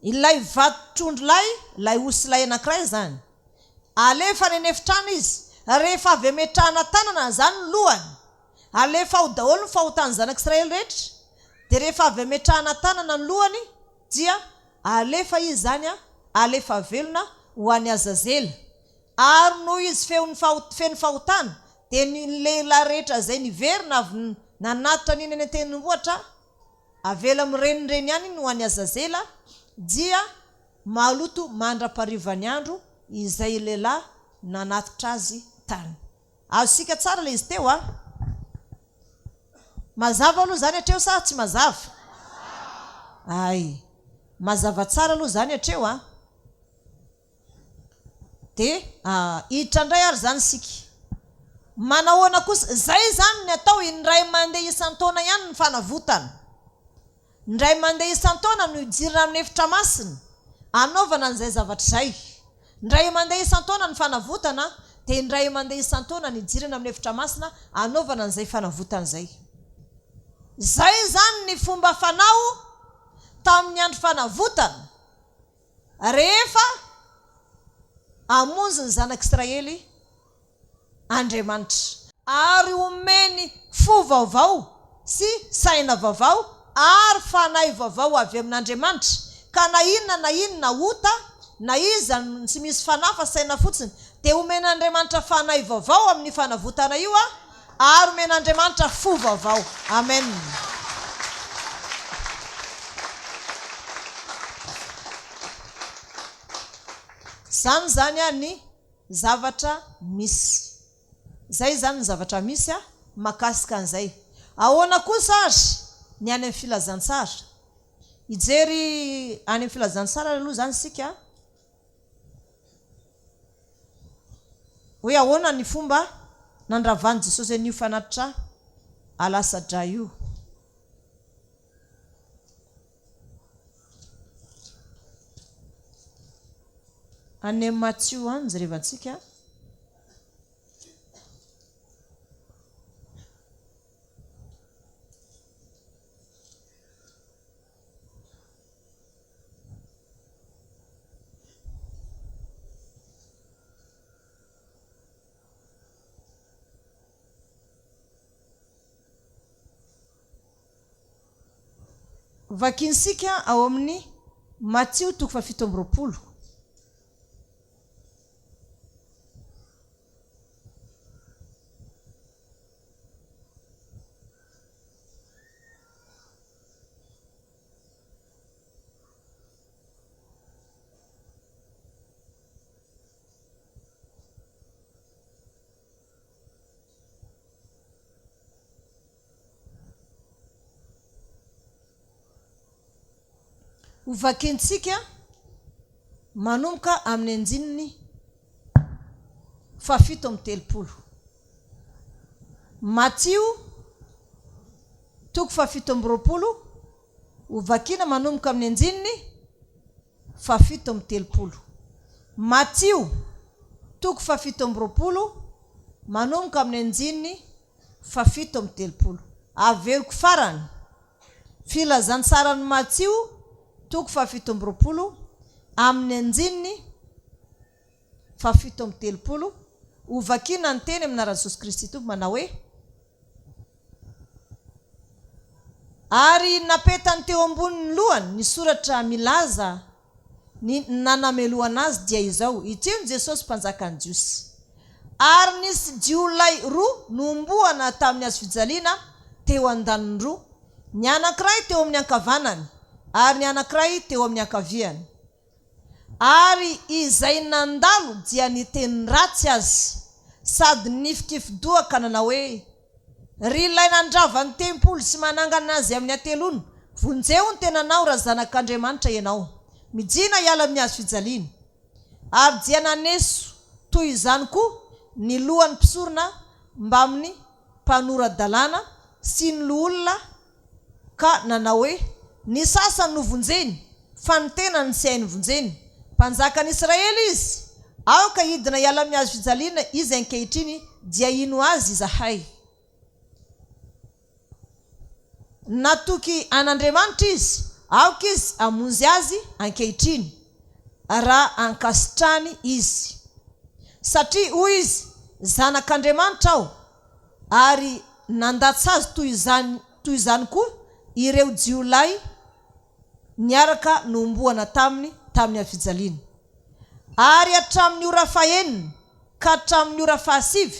ilay vatotrondrolay lay osilay anankiray zany alefa ny efitrano izy rehefa avy ametrahana tanana zany lohany alefa ao daholo ny fahotany zanak'Israely rehetra de rehefa avy ametrahana tanana ny lohany dia alefa izy zany alefa velona ho an'i Azazela. Ary noho izy feno fahotana de ny lehilahy rehetra zay niverina avy nanatitra niny any an-tenimbohitra avela mirenireny ihany no an'i Azazela dia maloto mandra-parivany andro izay lehilahy nanatitra azy tany. Azosika tsara le izy teo mazava aloha zany hatreo sa tsy mazava? Ay, mazava tsara aloha zany hatreo de hiditra ary zany sika. Manahoana kosa zay zany ny atao indray mandeha isan-taona ihany ny fanavotana. Indray mandeha isan-taona no idirina amin'ny efitra masina anaovana an'izay zavatra zay. Indray mandeha isan-taona ny fanavotana de indray mandeha isan-taona ny idirina amin'ny efitra masina anaovana an'izay fanavotana zay. Zay zany ny fomba fanao tamin'ny andro fanavotana rehefa amonjy ny zanak'Israely Andriamanitra ary omeny fo vaovao sy saina vaovao ary fanahy vaovao avy amin'Andriamanitra ka na inona ota na iza tsy misy fanahy fa saina fotsiny de omen'Andriamanitra fanahy vaovao amin'ny fanavotana io ary men'Andriamanitra fo vaovao. Amen. Zany any zavatra misy. Zay zany ny zavatra misy makasika an'izay. Ahoana kosa ary ny any amin'ny filazantsara. Ijery any amin'ny filazantsara aloha zany sika. Hoe ahoana ny fomba nandravany Jesosy an'io fanatitra alasadra io. Any Matthieu any jerevantsika. Vakinsika ao amin'ny Matthieu 7:20. Vakinsika manomboka amin'ny anjininy 7:30. Matthieu 7:20 vakina manomboka amin'ny anjininy 7:30. Matthieu 7:20 manomboka amin'ny anjininy 7:30. Averiko farany filazantsarany Matthieu 7:20 amin'ny anjininy 7:30. Vakina ny teny amin'n'anarany Jesosy Kristy Tompo manao hoe ary napetany teo ambonin'ny lohany ny soratra milaza ny nanameloana azy dia izao: ity ny Jesosy mpanjakan'ny Jiosy. Ary nisy jiolay roa nomboana tamin'ny hazo fijaliana teo andaniny roa, ny anankiray teo amin'ny ankavanany ary ny anankiray teo amin'ny ankaviany. Ary izay nandalo dia niteny ratsy azy sady nifikifidoaka nanao hoe ry lay nandrava ny tempoly sy manangana azy amin'ny atelony, vonjeo ny tenanao raha zanak'Andriamanitra ianao, mijina hiala amin'ny hazo fijaliana. Ary dia naneso toy izany koa ny lohan'ny mpisorona mba amin'ny mpanora-dalàna sy ny loholona, ka nanao hoe ny sasany no vonjeny fa ny tenany sy hainy vonjeny. Mpanjakan'i Israely izy, aoka hidina hiala amin'ny hazo fijaliana izy ankehitriny, dia ino azy izahay. Natoky an'Andriamanitra izy, aoka izy amonjy azy ankehitriny raha ankasitrany izy. Satria hoy izy zanak'Andriamanitra aho, ary nandatsy azy toy izany koa ireo jiolay niaraka nomboana tamin'ny afijaliana. Ary hatramin'ny ora fahenina ka hatramin'ny ora fahasivy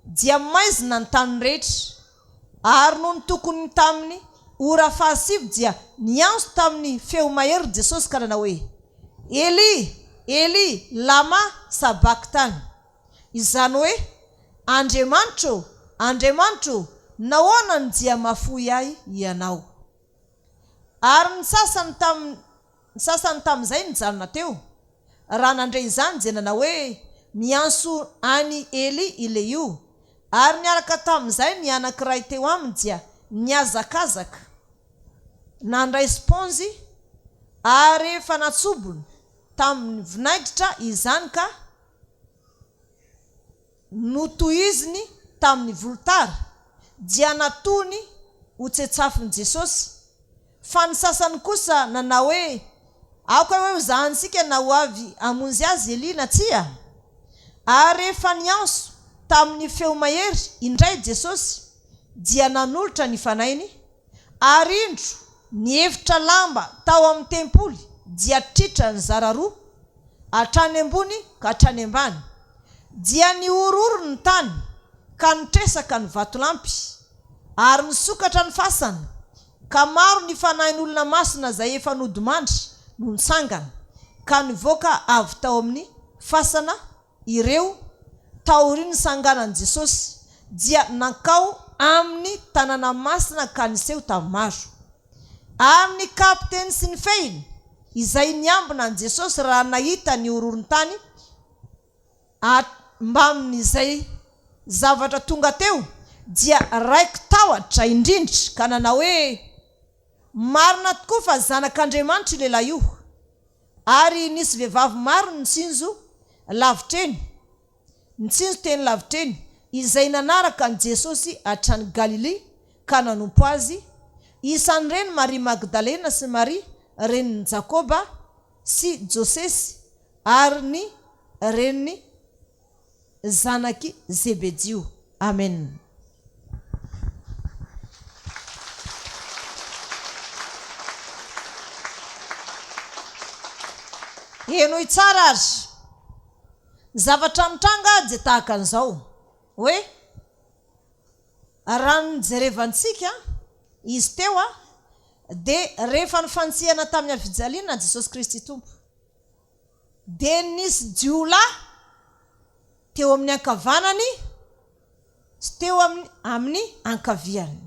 dia maizina ny tany rehetra. Ary noho ny tokony tamin'ny ora fahasivy dia nianso tamin'ny feo mahery Jesosy ka nanao hoe Eli, Eli, lama sabakitany. Izany hoe Andriamanitro, Andriamanitro, nahoana ny dia mafoy ahy ianao. Ary ny sasany tamin'izay nijanona teo, raha nandray izany dia nanao hoe mianso any Eli ile io. Ary niaraka tamin'izay ny anankiray teo aminy dia niazakazaka, nandray sponzy ary efa natsobony tamin'ny vinaigitra izany ka notohiziny tamin'ny volotara, dia natony ho tsetsafin'i Jesosy. Fa ny sasany kosa nanao hoe aoka hoe hozahantsika na ho avy amonjy azy Eli na tsia. Ary efa nianso tamin'ny feo mahery indray Jesosy, dia nanolotra ny fanainy, ary indro nihevitra lamba tao amin'ny tempoly, dia tritra ny zara roa hatrany ambony ka hatrany ambany. Dia niororo ny tany, ka nitresaka ny vatolampy ary nisokatra ny fasana ka maro ny fanahin'olona masina zay efa nodimandry no nitsangana ka nivoaka avy tao amin'ny fasana ireo taoriny sanganan'i Jesosy dia nankao amin'ny tanàna masina ka niseho tamaro ary ny kapiteny sy ny fehiny izay niambina an' Jesosy raha nahita ny hororon-tany mba amin'izay zavatra tonga teo dia raiko tahotra indrindra ka nanao hoe marina tokoa fa zanak'Andriamanitra lehilahy io ary nisy vehivavy maro nitsinjo teny lavitreny izay nanaraka an' Jesosy hatrany Galilea ka nanompo azy isan'ireny Maria Magdalena sy Maria reniny Jakoba sy Josesy ary ny reniny zanaky Zebedio. Amen. Enoy tsara azy zavatra mitranga dia tahaka an'izao hoe raha nijerevantsika izy teo dia rehefa nifantsihana tamin'ny fijaliana Jesosy Kristy Tompo dia nisy jiolahy teo amin'ny ankavanany sy teo amin'ny ankaviany.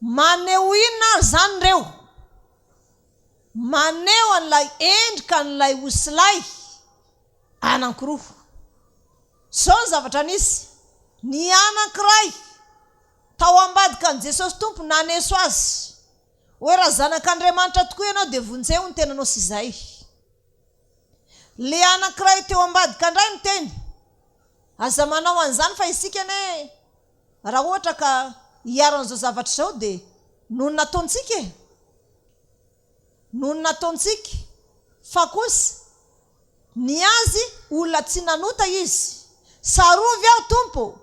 Maneho inona zany reo? Maneho an'ilay endrika an'ilay osilay anankiroa. Zao ny zavatra nisy. Ny anankiray tao ambadika an' Jesosy Tompo naneso azy hoe raha zanak'Andriamanitra tokoa ianao dia vonjeo ny tenanao sy izay. Le anankiray teo ambadika indray ny teny aza manao an'izany fa isika ne raha ohatra ka hiaran'izao zavatra izao dia noho nataontsika fa kosa ny azy olona tsy nanota izy sarovy aho Tompo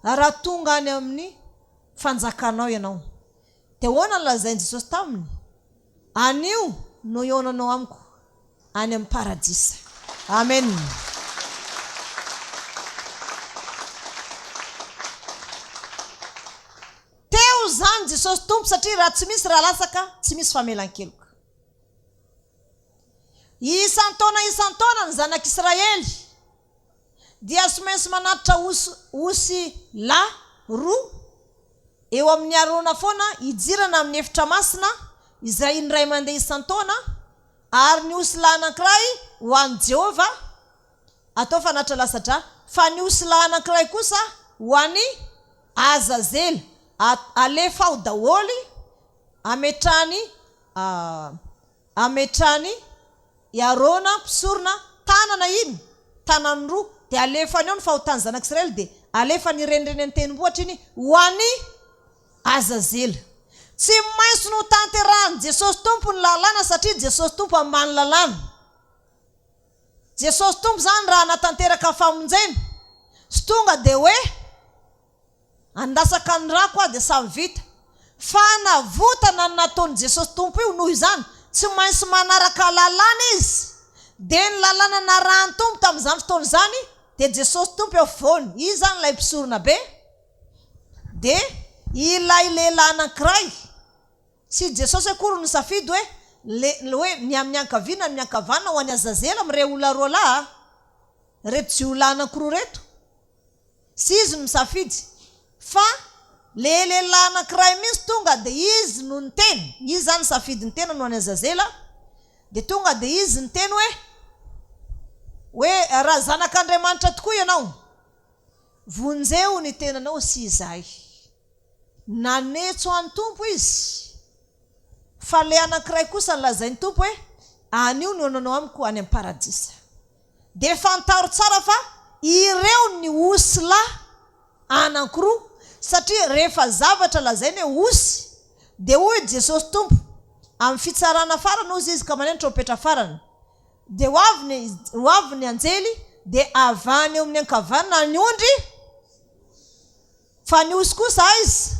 raha tonga any amin'ny fanjakanao ianao. Dia hoana ny lazain'i Jesosy taminy? Anio no ionanao amiko any amin'ny paradisa. Amen. Teo zany Jesosy Tompo satria raha tsy misy raha lasaka tsy misy famelan-keloka. Isan-taona ny zanak'Israely dia somainsy manatitra osy lahy roa eo amin'ny arona foana hijirana amin'ny efitra masina izay indray mandeha isan-taona ary ny osy lahy anankiray ho an'i Jehovah atao fanatra lasatra fa ny osy lahy anankiray kosa ho an'i Azazely alefa ao daholy ametrany iarona mpisorona tanana iny tanany roa dia alefany eo ny fahotany zanak'Israely dia alefany renireny an-tenimbohitra iny ho an'i Azazely. Tsy maintsy no tanterahan'i Jesosy Tompo ny lalàna satria Jesosy Tompo ambany lalàna. Jesosy Tompo zany raha natanteraka famonjena sy tonga dia hoe andasaka ny rako dia samy vita. Fanavotana ny nataon'i Jesosy Tompo io noho izany tsy maintsy manaraka lalàna izy. Dia ny lalàna narahany Tompo tamin'izany fotoana izany dia Jesosy Tompo eo foana. Izy zany ilay mpisorona be dia ilay lehilahy anankiray sy Jesosy akory ny safidy hoe ny amin'ny ankaviana ny ankavana ho an'i Azazely amin'ireo olona roa lahy reto jiolahy anankiroa reto sy izy no misafidy fa le lehilahy anankiray mihitsy tonga dia izy no niteny. Izy zany safidy ny tena no an'i Azazely dia tonga dia izy niteny hoe raha zanak'Andriamanitra tokoa ianao vonjeo ny tenanao sy izay. Nanetso an'ny Tompo izy fa le anankiray kosa nolazain'ny Tompo hoe anio no ionanao amiko any amin'ny paradisa. Dia fantaro tsara fa ireo ny osy lahy anankiroa satria rehefa zavatra lazainy hoe osy dia hoy Jesosy Tompo amin'ny fitsarana farany ozy izy ka maneno trompetra farany dia ho avy ny anjely dia avany eo amin'ny ankavanana ny ondry fa ny osy kosa izy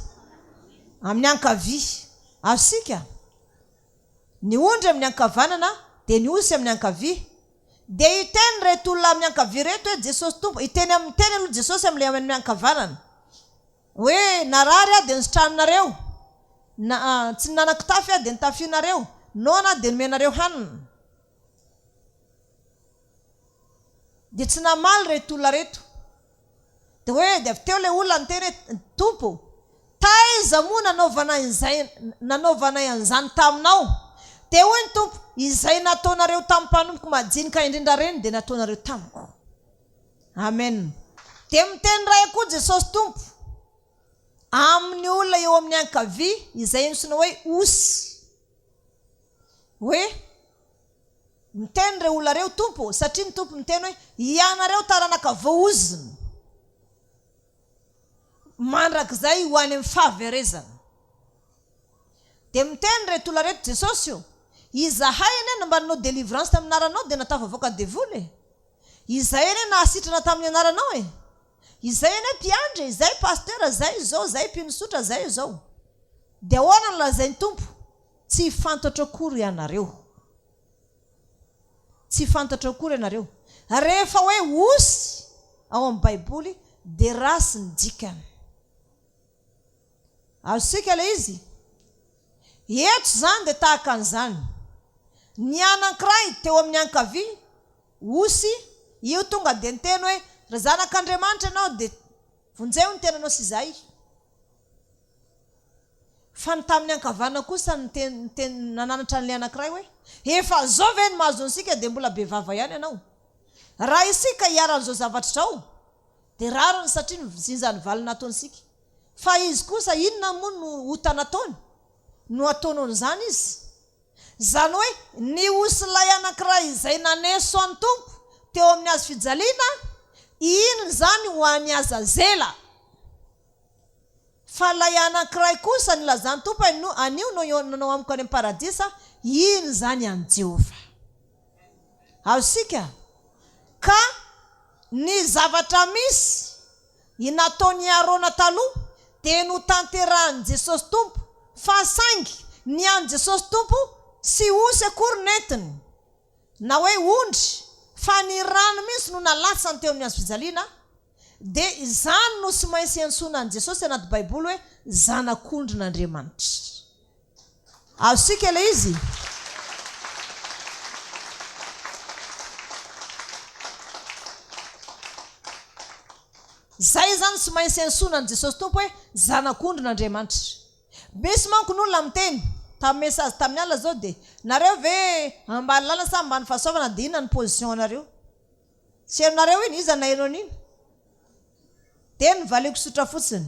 amin'ny ankavia. Asika ny ondry amin'ny ankavanana dia ny osy amin'ny ankavia dia iteny reto olona miankavia reto hoe Jesosy tompo, iteny amin'ny teny aloha Jesosy amin'ilay amin'ny miankavanana hoe narary a dia nisitranonareo, tsy nanan-kitafy a dia nitafianareo, noana dia nomenareo hanina. Dia tsy namaly reto olona reto. Dia hoe dia avy teo ilay olona niteny hoe tompo, taiza moa nanaovanay an'izany taminao? Dia hoy ny tompo, izay nataonareo tamin'ny mpanompoka majinika indrindra reny dia nataonareo tamiko. Amen. Dia miteny ray koa Jesosy tompo amin'ny olona eo amin'ny ankavia izay nosina hoe osy, hoe miteny ireo olona reo tompo, satria ny tompo miteny hoe ianareo taranaka voaozina mandrakizay ho any amin'ny fahaverezana. Dia miteny reto olona reto Jesosy io, izahay ene nambaninao délivrance tamin'ny anaranao dia natafavoaka devoly, izay ene nahasitrana tamin'ny anaranao e, izay ene mpiandry, izay pasteur, izay izao, izay mpinosotra, izay izao. Dia ahoana no lazainy tompo? Tsy fantatra akory ianareo, tsy fantatra akory ianareo. Rehefa hoe osy ao amin'ny baiboly dia rasy ny dikany. Azosika ilay izy eto zany dia tahaka an'izany. Ny anankiray teo amin'ny ankavia osy, io tonga dia niteny hoe raha zanak'Andriamanitra ianao dia vonjeo ny tenanao sy izay. Fa ny tamin'ny ankavana kosa niteny nananatra an'ilay anankiray hoe efa zao ve ny mahazo antsika dia mbola be vava ihany ianao. Raha isika hiaran'izao zavatra izao dia rariny satria ny zinjany valina ataontsika. Fa izy kosa inona moa no hotanataony no ataonao izany izy? Zany hoe ny osylay anankiray izay naneso any tompo teo amin'ny azo fijaliana, iny zany ho any Azazela. Fa lay anankiray kosa ny lazany tompo anio nanao amiko any amin'ny paradisa, iny zany any Jehova. Azosika ka ny zavatra misy inataony arona taloha dia no tanterahany Jesosy tompo, fa saingy ny any Jesosy tompo sy osy akory netiny na hoe ondry, fa ny rano misy no nalatsany teo amin'ny azo fijaliana. Dia izany no sy maintsy antsoina ny Jesosy anaty baiboly hoe zanak'ondrin'Andriamanitra. Azosika ilay izy. Zay zany sy maintsy antsoina ny Jesosy tompo hoe zanak'ondrin'Andriamanitra. Misy manko n'olona miteny tamin'ny mesazy tamin'ny alina zao dia nareo ve ambany lalana sa ambany fahasoavana dia inona ny position anareo? Tsy hainareo iny, iza nahaino an'iny? Dia ny valiko sotra fotsiny,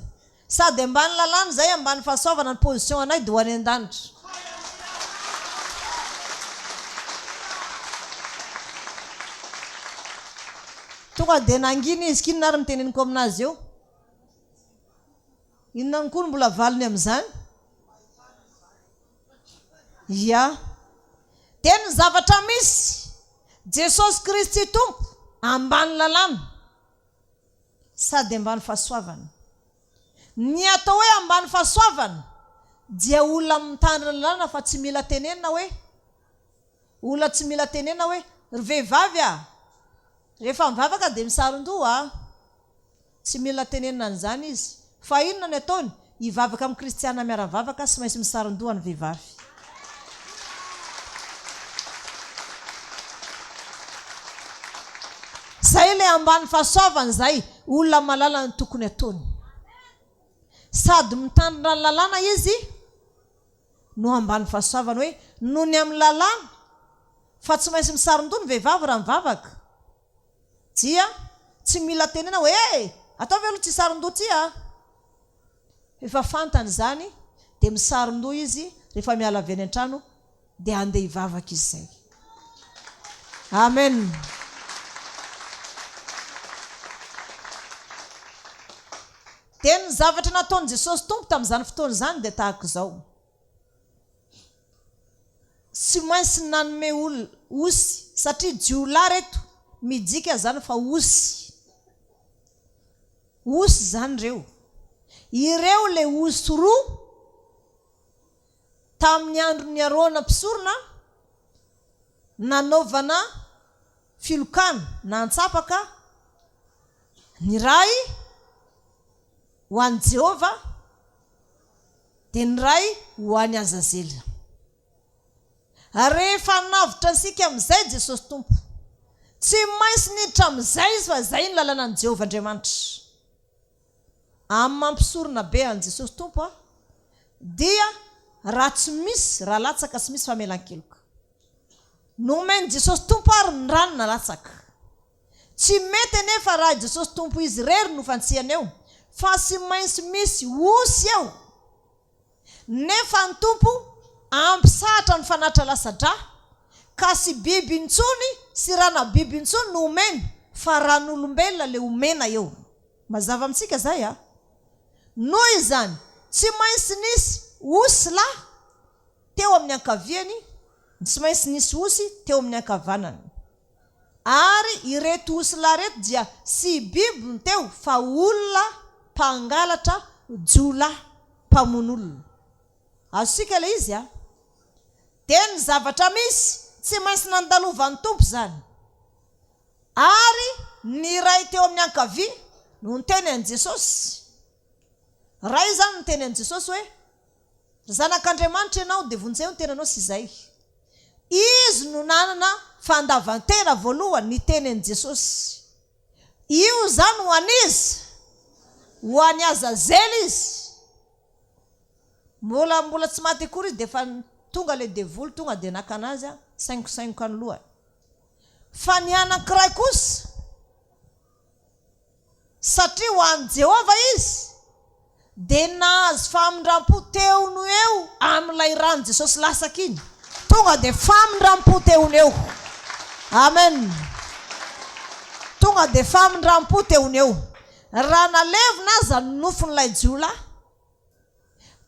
sady ambany lalana zay ambany fahasoavana ny position anay dia ho any an-danitra. Tonga dia nangina izy kinona ary miteneniko aminazy eo? Inona koa no mbola valiny amin'izany? Ya. Dia ny zavatra misy Jesosy Kristy tompo ambany lalana sady ambany fahasoavana. Ny atao hoe ambany fahasoavana dia olona mitandrina lalana fa tsy mila tenenina hoe, olona tsy mila tenenina hoe vehivavy a, rehefa mivavaka dia misaron-doha. Tsy mila tenenina an'izany izy. Fa inona ny ataony? Hivavaka amin'ny kristiana miara-mivavaka sy maintsy misaron-doha ny vehivavy. Zay ilay ambany fahasoavana zay, olona malala ny tokony ataony. Sady mitandrina lalàna izy no ambany fahasoavana hoe noho ny amin'ny lalàna fa tsy maintsy misaron-doha ny vehivavy raha mivavaka. Dia tsy mila tenena hoe ataovy aloha tsy saron-doha ty a. Efa fantany zany dia misaron-doha izy rehefa miala avy any an-trano dia andeha hivavaka izy zay. Amen. Dia ny zavatra nataony Jesosy tompo tamin'izany fotoana izany dia tahaka izao. Tsy maintsy nanome osy satria jiolahy reto midika zany fa osy. Osy zany ireo. Ireo le osy roa tamin'ny andro ny arona mpisorona nanaovana filokana na antsapaka ny ray ho an'i Jehovah dia ny ray ho an'i Azazela. Rehefa navitra ansika amin'izay Jesosy Tompo, tsy maintsy niditra amin'izay izy fa izay ny lalana an'i Jehovah Andriamanitra. Amin'ny mampisorona be an'i Jesosy Tompo dia raha tsy misy, raha latsaka tsy misy famelan-keloka. Nomeny Jesosy Tompo ary ny rano na latsaka. Tsy mety anefa raha Jesosy Tompo izy rery no fantsiany eo, fa tsy maintsy misy osy eo. Nefa ny Tompo ampisahatra ny fanatra lasadra, ka sy biby intsony sy rana biby intsony no omeny, fa ran'olombelona le omena eo. Mazava amintsika zay a. Noho izany, tsy maintsy nisy osy lahy teo amin'ny ankaviany, tsy maintsy nisy osy teo amin'ny ankavanany. Ary ireto osy lahy reto dia sy biby no teo, fa olona mpangalatra, jolahy mpamon'olona. Azosika le izy a. Dia ny zavatra misy tsy maintsy nandalovan'ny Tompo zany. Ary ny ray teo amin'ny ankavia no niteny an'i Jesosy. Ray zany niteny an'i Jesosy hoe, zanak'Andriamanitra ianao dia vonjeo ny tenanao sy izay. Izy no nanana fandavantena voalohany niteny an'i Jesosy. Io zany ho an'izy, ho an'i Azazela izy. Mbola tsy maty akory izy dia fa tonga le devoly tonga dia naka anazy saingosaingoka ny lohany. Fa ny anankiray kosa, satria ho an'i Jehovah izy, dia nahazo famindram-po teo no eo amin'ilay rano Jesosy lasaka iny. Tonga dia famindram-po teo no eo. Amen. Tonga dia famindram-po teo no eo. Raha nalevina aza ny nofon'ilay jolahy,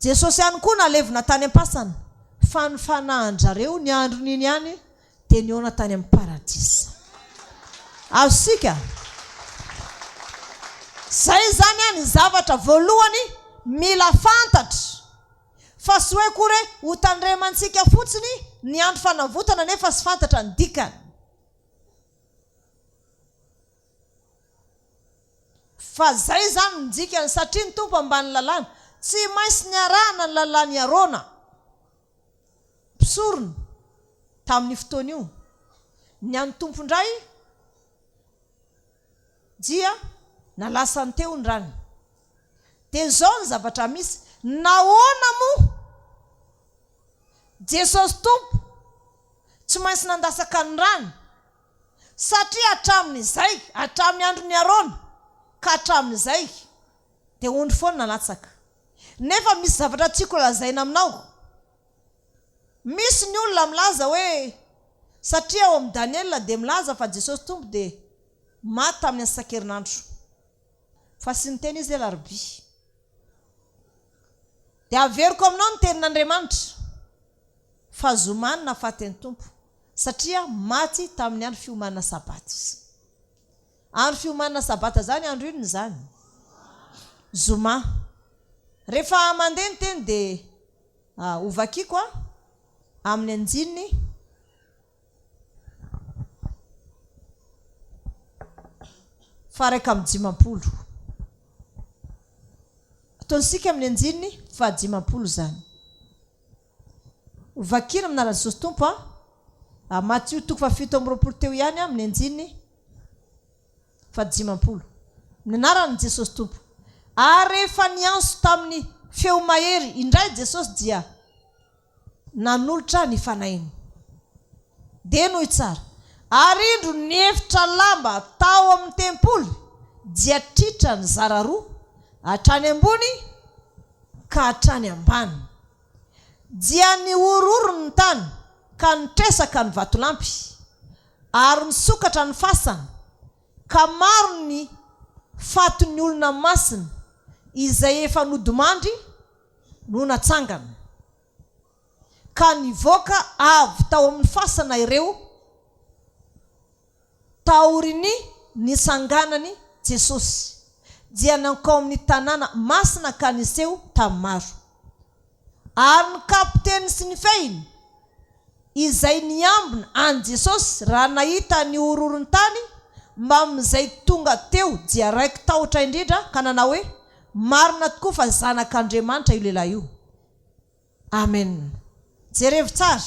Jesosy ihany koa nalevina tany am-pasana, fa ny fanahan-drareo ny andron'iny ihany dia niona tany amin'ny paradisa. Azosika. Zay zany any zavatra voalohany mila fantatra. Fa sy hoe kory ho tandremantsika fotsiny ny andro fanavotana nefa sy fantatra ny dikany. Fa zay zany ny dikany, satria ny Tompo ambany lalàna, tsy maintsy niarahana ny lalàny arona. Mpisorona tamin'ny fotoana io. Ny an'ny Tompo indray dia nalasa ny teo ny rano. Dia zao ny zavatra misy. Nahoana moa Jesosy Tompo tsy maintsy nandasaka ny rano? Satria hatramin'izay, hatramin'ny andro ny arona ka hatramin'izay dia ondry foana nalatsaka. Nefa misy zavatra tiako lazaina aminao. Misy ny olona milaza hoe satria ao amin'ny Daniel dia milaza fa Jesosy Tompo dia maty tamin'ny asakerinandro. Fa sy niteny izy alarobia. Dia averiko aminao ny tenin'Andriamanitra fa zomany nahafaty ny Tompo, satria maty tamin'ny andro fiomanana sabata izy. Andro fiomanana sabata zany andro inona zany? Zoma. Rehefa mandeha ny teny dia ovakiko amin'ny anjininy fa 150. Ataonsika amin'ny anjininy fa 50 zany. Ovakina amin'ny anaran'i Jesosy Tompo Matthieu 7:20 teo ihany amin'ny anjininy fa 50. Ny anaran'i Jesosy Tompo. Ary rehefa nianso tamin'ny feo mahery indray Jesosy dia nanolotra ny fanainy. Dia noho tsara. Ary indro nefitra lamba tao amin'ny tempoly dia tritra ny zara roa hatrany ambony ka hatrany ambany. Dia niororo ny tany ka nitresaka ny vatolampy ary nisokatra ny fasana ka maro ny faton'ny olona masina izay efa nodomandry no natsangana. Ka nivoaka avy tao amin'ny fasana ireo taoriny nisanganany Jesosy. Dia nankao amin'ny tanàna masina ka niseho tamin'ny maro. Ary ny kapiteny sy ny fehiny izay niambina an Jesosy raha nahita ny ororony tany mba amin'izay tonga teo dia raiky tahotra indrindra ka nanao hoe marina tokoa fa zanak'Andriamanitra io lehilahy io. Amen. Jerevo tsara.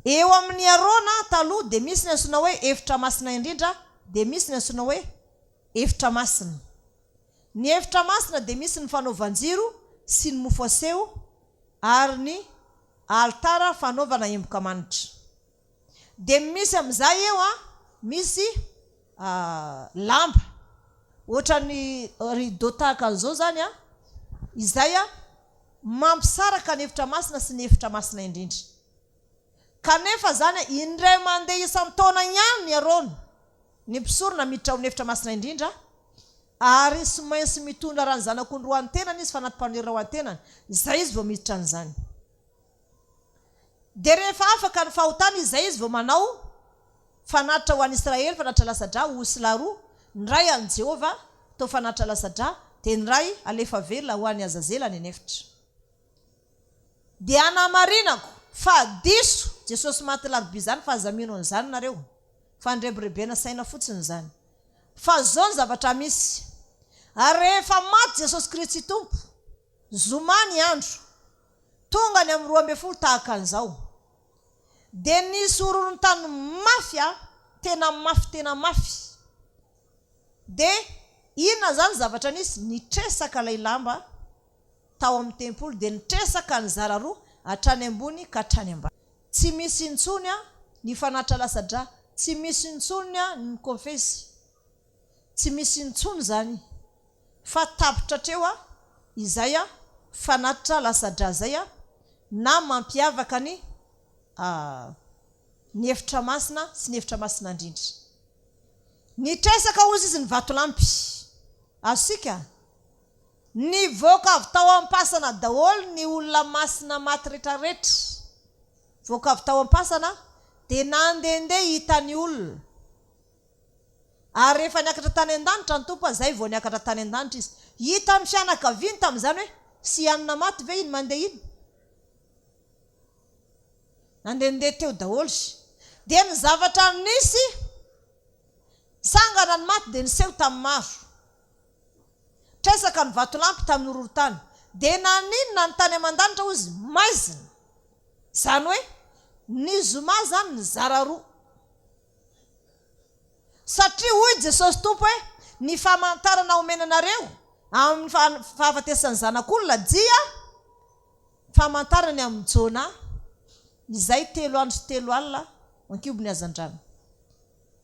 Eo amin'ny arona taloha dia misy ny antsoina hoe efitra masina indrindra, dia misy ny antsoina hoe efitra masina. Ny efitra masina dia misy ny fanaovan-jiro sy ny mofo aseho ary ny altara fanaovana emboka manitra. Dia misy amin'izay eo misy lamba ohatra ny rideau tahaka an'izao zany izay mampisaraka ny efitra masina sy ny efitra masina indrindra. Kanefa zany indray mandeha isan-taona ihany ny arona ny mpisorona miditra amin'ny efitra masina indrindra ary sy mainsy mitondra raha ny zanak'ondro ho tenany izy fanatim-panoera ho tenany, izay izy vao miditra an'izany. Dia rehefa afaka ny fahotana izay izy vao manao fanatitra ho an'i Israely, fanatitra lasadra ho osila roa, ny ray an'i Jehovah tao fanatitra lasadra, dia ny ray alefa velona ho an'i Azazela ny efitra. Dia anamarinako fa diso Jesosy maty laroby zany fa azamino an'izany nareo, fa ndrebirebena saina fotsiny zany. Fa zao ny zavatra misy, ary rehefa maty Jesosy Kristy Tompo, zoma ny andro tonga ny amin'ny 12 tahaka an'izao, dia nisy ororony tany mafy tena mafy. Dia inona zany zavatra nisy? Nitresaka ilay lamba tao amin'ny tempolo, dia nitresaka ny zara roa hatrany ambony ka hatrany ambany. Tsy misy intsony ny fanatitra lasadra, tsy misy intsony ny confesy, tsy misy intsony zany fa tapitra treo izay fanatitra lasadra zay na mampiavaka ny efitra masina sy ny efitra masina indrindra. Nitresaka ozy izy ny vatolampy asika nivoaka avy tao am-pasana daholo ny olona masina maty rehetrarehetra, voaka avy tao am-pasana dia nandehandeha hitany olona. Ary rehefa niakatra tany an-danitra ny tompo zay vao niakatra tany an-danitra izy, hitany fianakaviany tamin'izany hoe sy anona maty ve iny mandeha iny, nandehandeha teo daholo. Dia ny zavatra nisy sangana ny maty dia niseho tamin'ny maro, tresaka ny vatolampy tamin'ny horohorontany. Dia naninona ny tany aman-danitra ozy maizina, zany hoe ny zoma zany ny zara roa. Satria hoy Jesosy Tompo hoe ny famantarana omenanareo amin'ny fahafatesany zanak'olona dia famantarany amin'ny Jona izay 3 andro sy 3 alina ankibony hazan-drano.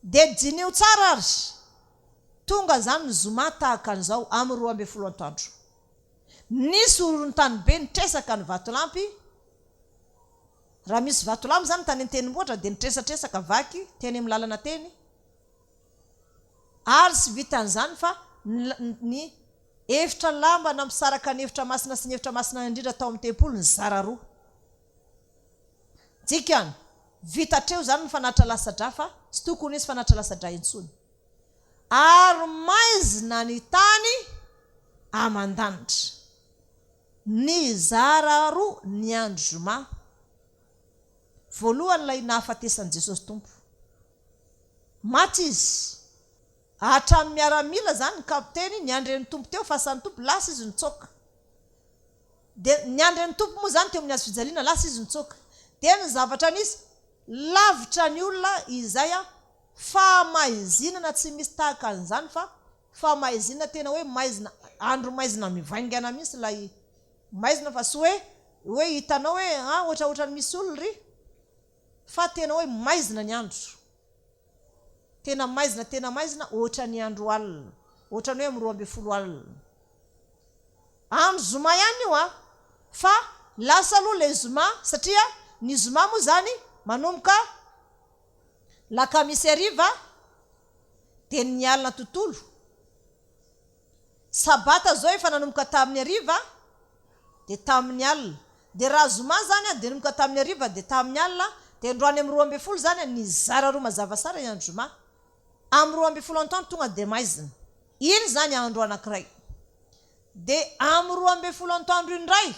Dia jinio tsara ary tonga zany ny zoma tahaka an'izao amin'ny 12 atoandro. Nisy horohorontany be nitresaka ny vatolampy. Raha misy vatolampy zany tany an-tenimboatra dia nitresatresaka vaky teny amin'ny lalana teny, ary sy vitan'izany fa ny efitra lamba nampisaraka ny efitra masina sy ny efitra masina indrindra tao amin'ny tempolo ny zara roa. Dikany vita treo zany ny fanatitra lasadra fa tsy tokony izy fanatitra lasadra intsony. Ary maizina ny tany aman-danitra ny zara roa ny andro zoma. Voalohany ilay nahafatesan'i Jesosy Tompo, maty izy hatramin'ny miaramila zany ny kapiteny niandren'ny tompo teo, fasan'ny tompo lasa izy nitsoka. Dia niandren'ny tompo moa zany teo amin'ny azo fijaliana, lasa izy nitsoka. Dia ny zavatra nisy lavitra ny olona izay famaizinana tsy misy tahaka an'izany, fa famaizinana tena hoe maizina, andro maizina mivaingana mihitsy ilay maizina, fa sy hoe hitanao hoe ohatraohatra ny misy olona ry, fa tena hoe maizina ny andro, tena maizina ohatra ny andro alina, ohatra ny hoe amin'ny 12 alina. Andro zoma ihany io fa lasa aloha ilay zoma, satria ny zoma moa zany manomboka lakamisy ariva dia ny alina tontolo. Sabata zao efa nanomboka tamin'ny ariva dia tamin'ny alina. Dia raha zoma zany dia nanomboka tamin'ny ariva dia tamin'ny alina, dia androany amin'ny 12 zany ny zara roa mazava sara ny andro zoma. Amin'ny 12 atoandro tonga dia maizina. Iny zany andro anankiray. Dia amin'ny 12 atoandro indray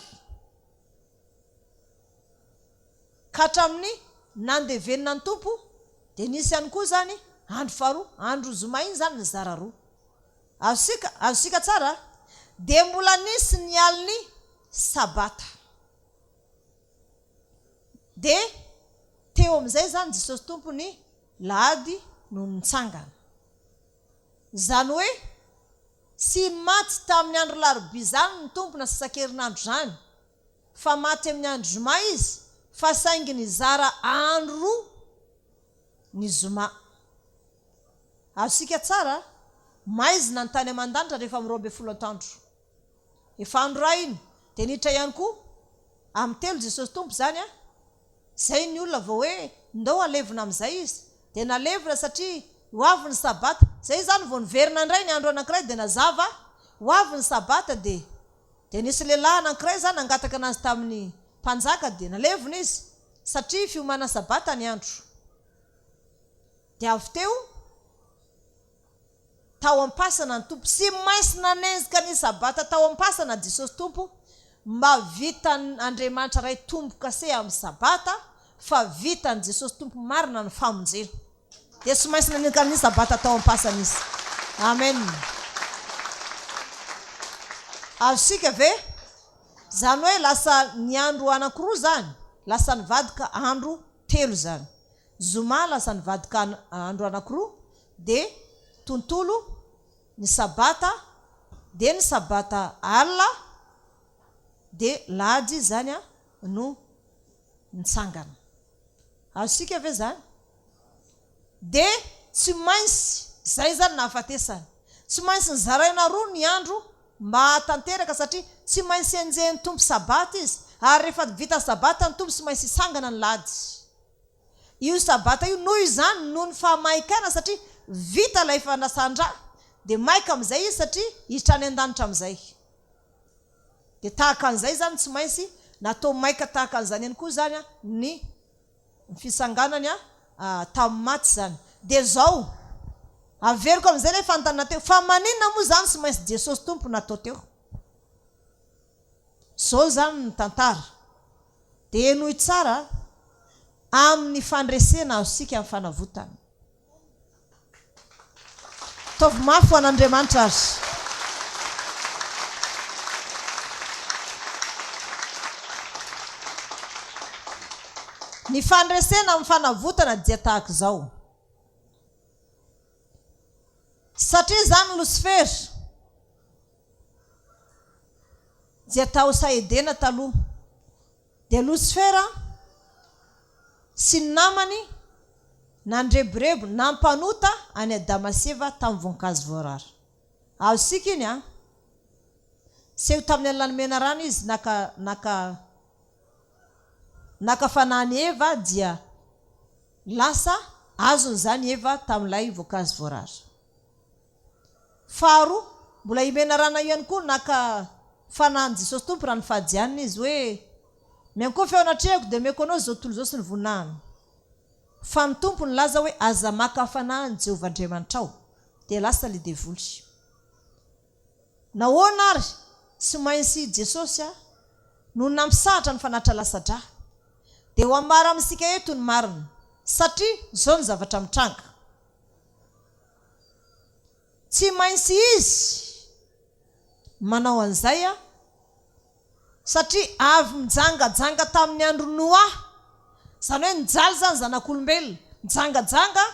ka hatramin'ny nandevenina ny tompo dia nisy ihany koa zany andro faharoa andro zoma iny zany ny zara roa azosika tsara dia mbola nisy ny aliny sabata dia teo amin'izay zany Jesosy tompo ny lahady no nitsangana zany hoe sy maty tamin'ny andro larobia zany ny tompo na sasakerinandro zany fa maty amin'ny andro zoma izy fa saingy ny zara andro roa ny zoma azosika tsara maizina ny tany aman-danitra rehefa miroabe folo atandro efa andro raha iny dia nitra ihany koa amin'ny telo Jesosy tompo zany a zay ny olona vao hoe ndao alevina amin'izay izy dia nalevina satria ho avy ny sabata zay zany vao niverina indray ny andro anankiray dia nazava ho avy ny sabata dia nisy lehilahy anankiray zany nangataka anazy tamin'ny mpanjaka dia nalevina izy satria fiomana sabata ny andro dia avy teo tao ampasana ny tompo sy mainsy nanenzika ny sabata tao ampasana Jesosy tompo mba vita Andriamanitra ray tomboka se amin'ny sabata fa vita ny Jesosy tompo marina ny famonjena dia sy mainsy nanenzika ny sabata tao ampasana izy amen azosika ve zany hoe lasa ny andro anankiroa zany lasa nivadika andro telo zany zoma lasa nivadika andro anankiroa dia tontolo ny sabata dia ny sabata alina dia lahady zany a no nitsangana azosika ve zany dia tsy mainsy zay zany nahafatesany tsy mainsy nizaraina roa ny andro mba tanteraka satria tsy mainsy enjehin'ny tompo sabata izy ary rehefa vita sabata ny tompo tsy mainsy isangana ny lahady io sabata io noho izany noho ny fahamaikana satria vita ilay fanasandra dia maika amin'izay izy satria hitrany an-danitra amin'izay dia tahaka an'izay zany tsy mainsy natao maika tahaka an'izany ihany koa zany a ny fisanganany a tamin'ny maty zany dia zao averiko amin'izay ilay fanontaniana teo fa maninona moa zany tsy mainsy Jesosy tompo natao teo zao zany ny tantara dia enoy tsara amin'ny fandresena azosika amin'ny fanavotana tovy mafy ho an'Andriamanitra azy ny fandresena amin'ny fanavotana dia tahaka izao satria zany Lucifer dia tao saedena taloha dia Lucifer sy ny namany nandreborebo nampanota any Adamaseva tamin'ny voninkazo voarara azosika iny a seho tamin'ny alalany mena rano izy naka fanany Eva dia lasa azony zany Eva tamin'ilay voninkazo voarara faharoa mbola imena rana ihany koa naka fanany Jesosy tompo raha ny fahadianina izy hoe miankoa feonatrehako dia meko anao zao tontolo zao sy ny voninahiny fa ny tompo ny laza hoe aza maka fanahiny Jehovah Andriamanitra ao dia lasa le devoly nahoana ary sy mainsy Jesosy no nampisahatra ny fanatra lasadra dia ho ambara amintsika eto ny marina satria zao ny zavatra mitranga tsy mainsy izy manao an'izay satria avy mijangajanga tamin'ny andro Noa zany hoe nijaly zany zanak'olombelona mijangajanga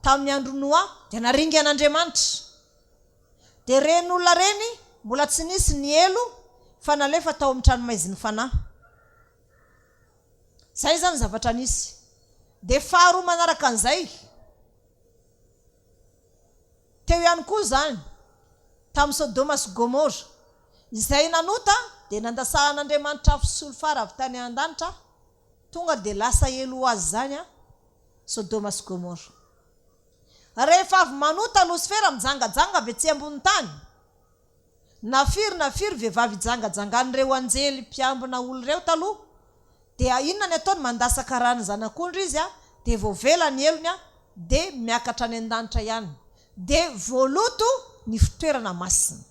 tamin'ny andro Noa dia naringa an'Andriamanitra dia reny olona reny mbola tsy nisy ny elo fa nalefa tao amin'ny tranomaiziny fanahy zay zany zavatra nisy dia faharoa manaraka an'izay teo ihany koa zany tamin'ny Sodoma sy Gomora izay nanota dia nandasahan'Andriamanitra fisolofara avy tany an-danitra tonga dia lasa elo azy zany Sodoma sy Gomora rehefa avy manota Lucifer mijangajanga be tsy ambony tany nafiry vehivavy jangajangany anjely mpiambina olo reo taloha dia inona ny ataony mandasaka rano zanak'ondry izy dia voavela ny elony dia miakatra any an-danitra ihany dia voaloto ny fitoerana masina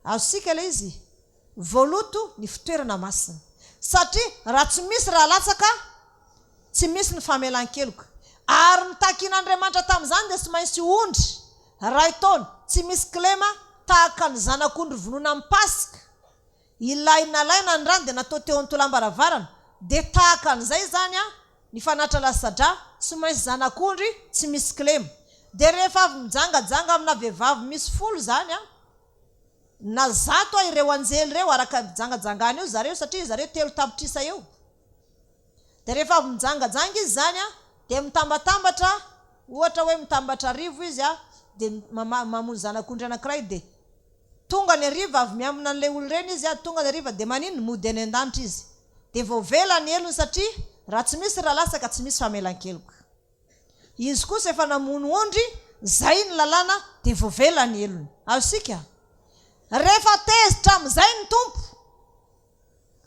azosika ilay izy voaloto ny fitoerana masina satria raha tsy misy raha latsaka tsy misy ny famelan-keloka. Ary nitakin'Andriamanitra tamin'izany dia tsy maintsy ondry ray taona tsy misy kilema tahaka ny zanak'ondry vonona amin'ny Pasika. Ilay nalaina ny rano dia natao teo an-tolam-baravarana. Dia tahaka an'izay zany ny fanatra lasadra tsy maintsy zanak'ondry tsy misy kilema. Dia rehefa avy mijangajanga amina vehivavy misy folo zany na zato ireo anjely ireo araka mijangajangana eo zareo satria zareo telo tapitrisa eo. Dia rehefa avy mijangajanga izy zany dia mitambatambatra, ohatra hoe mitambatra rivo izy dia mamono zanak'ondry anankiray dia tonga ny riva avy miamina an'ilay olo ireny izy tonga ny riva dia manino mody any an-danitra izy. Dia vao vela ny elony satria raha tsy misy raha lasaka tsy misy famelan-keloka. Izy kosa efa namono ondry, zay ny lalàna dia vao vela ny elony. Azosika rehefa tezitra amin'izay ny tompo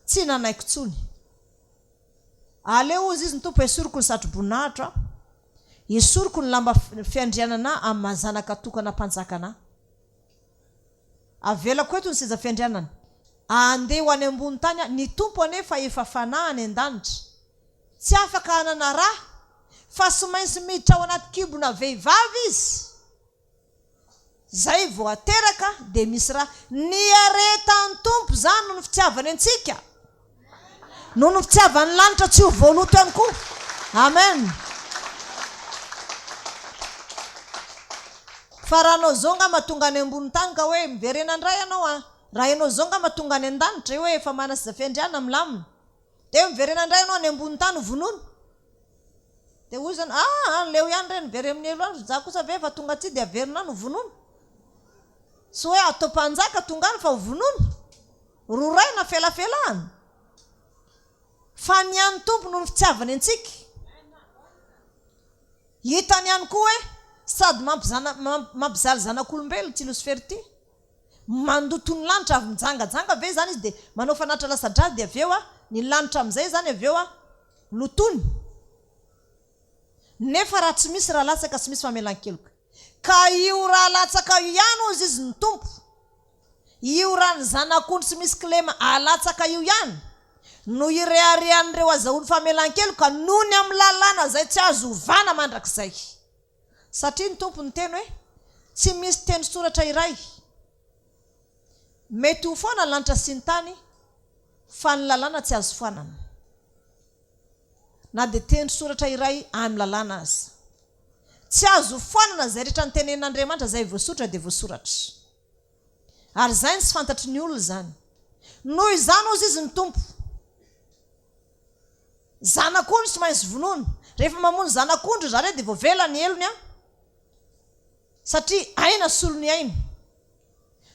tsy nanaiko tsony. Aleo izy ny tompo esoroko ny satroboninahitra, esoroko ny lamba fiandrianana amin'ny mazanaka tokana mpanjakana. Avelako eto ny seza fiandrianana andeha ho any ambony tany. Ny tompo anefa efa fanahy any an-danitra, tsy afaka hanana raha fa sy maintsy miditra ao anaty kibona vehivavy izy. Zay vao ateraka dia misy raha. Ny aretan'ny tompo zany noho ny fitiavany antsika, noho ny fitiavany lanitra tsy ho voaloto ihany koa. Amen. Fa raha anao zao nga mahatonga any ambony tany ka hoe miverena andray ianao raha ianao zao nga mahatonga any an-danitra hoe efa mana seza fiandriana milamina, dia miverena andray ianao any ambony tany vonono. Dia hoy zany leo ihany reny very amin'ny elo andro, za kosa ve efa tonga aty dia averina no vonono. Sy hoe atao mpanjaka tonga any fa ho vonono, roray na felafelahany. Fa ny an'ny tompo noho ny fitiavany antsika. Hitany ihany koa hoe sady mampizaly zanak'olombelona ty Lucifer ty, mandoto ny lanitra avy mijangajanga ve zany izy dia manao fanatra lasadra dia avy eo ny lanitra amin'izay zany avy eo lotony. Nefa raha tsy misy raha latsaka tsy misy famelan-keloka. Ka io raha latsaka io ihany ozy izy ny tompo, io raha ny zanak'ondry tsy misy kilema alatsaka io ihany no ireharehan'ireo azahoany famelan-keloka noho ny amin'ny lalàna zay tsy azo ovana mandrakizay. Satria ny tompo ny teny hoe tsy misy teny soratra iray mety ho foana ny lanitra sy ny tany fa ny lalàna tsy azo foanana, na dia teny soratra iray amin'ny lalàna azy tsy azo foanana. Zay rehetra ny tenen'Andriamanitra zay voasoratra dia voasoratra. Ary zay tsy fantatry ny olona zany. Noho izany ozy izy ny tompo, zanak'ondry tsy maintsy vonono. Rehefa mamono zanak'ondry zareo dia voavela ny elony satria aina solony aina.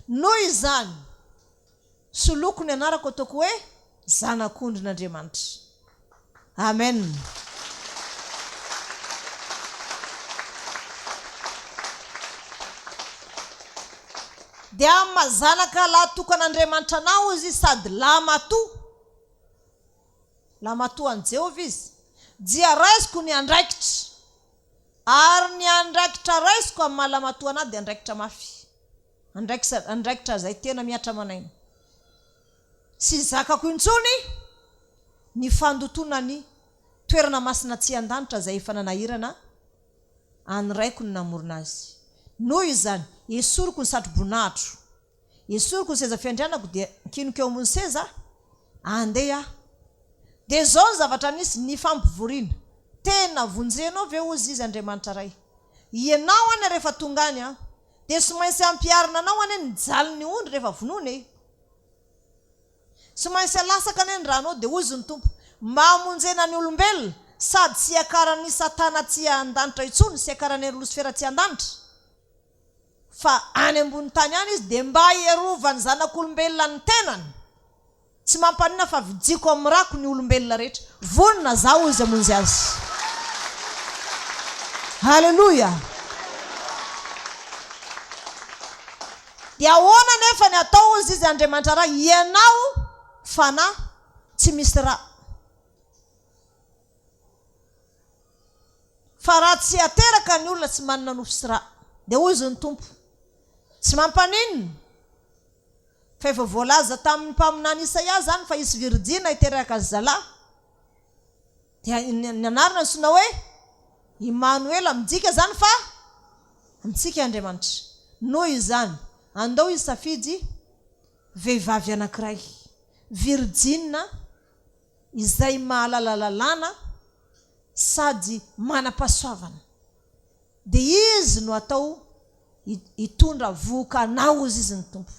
Noho izany soloko ny anarako ataoko hoe zanak'ondrin'Andriamanitra. Amen. Dia amin'ny mazanaka laha tokan'Andriamanitra anao izy sady lamatoa an Jehovah izy, dia raisiko ny andraikitra. Ary ny andraikitra raisiko amin'ny mahalamatoa anahy dia andraikitra mafy, andraikitra zay tena miatra manaina. Sy zakako intsony ny fandotona ny toerana masina tsy an-danitra zay efa nanahirana anyraiko ny namorona azy. Noho izany esoroko ny satroboninahitro, esoroko ny seza fiandrianako dia kinoko eo ambony seza andeha. Dia zao ny zavatra nisy ny fampivoriana tena vonjenao ve ozy izy Andriamanitra ray. Ianao any rehefa tonga any dia sy maintsy ampiarina anao any ny jalony ondry rehefa vonona sy maintsy alasaka any raha anao. Dia ozy ny tompo mamonjena ny olombelona sady sy akarany Satana tsy an-danitra intsony, sy akarany Lucifer tsy an-danitra, fa any ambony tany any izy dia mba hierovany zanak'olombelona ny tenany. Tsy mampanina fa vidiko amin'ny rako ny olombelona rehetra. Vonona zao izy amonjy azy. Haleluya. Dia ahoana nefa ny atao izy izy Andriamanitra raha ianao fanahy tsy misy raha. Fa raha tsy ateraka ny olona tsy manana nofo sy raha. Dia ozy ny tompo tsy mampaninina. Fa efa voalaza tamin'ny mpaminany Isaia zany fa isy virijina iteraka azy zalahy. dia ny anarana sona hoe Emmanuel mijika zany fa mitsika Andriamanitra. Noho izany andao izy safidy vehivavy anankiray virgine izay mahalalalalana sady manam-pahasoavana, dia izy no atao hitondra vokanao izy ny tompo.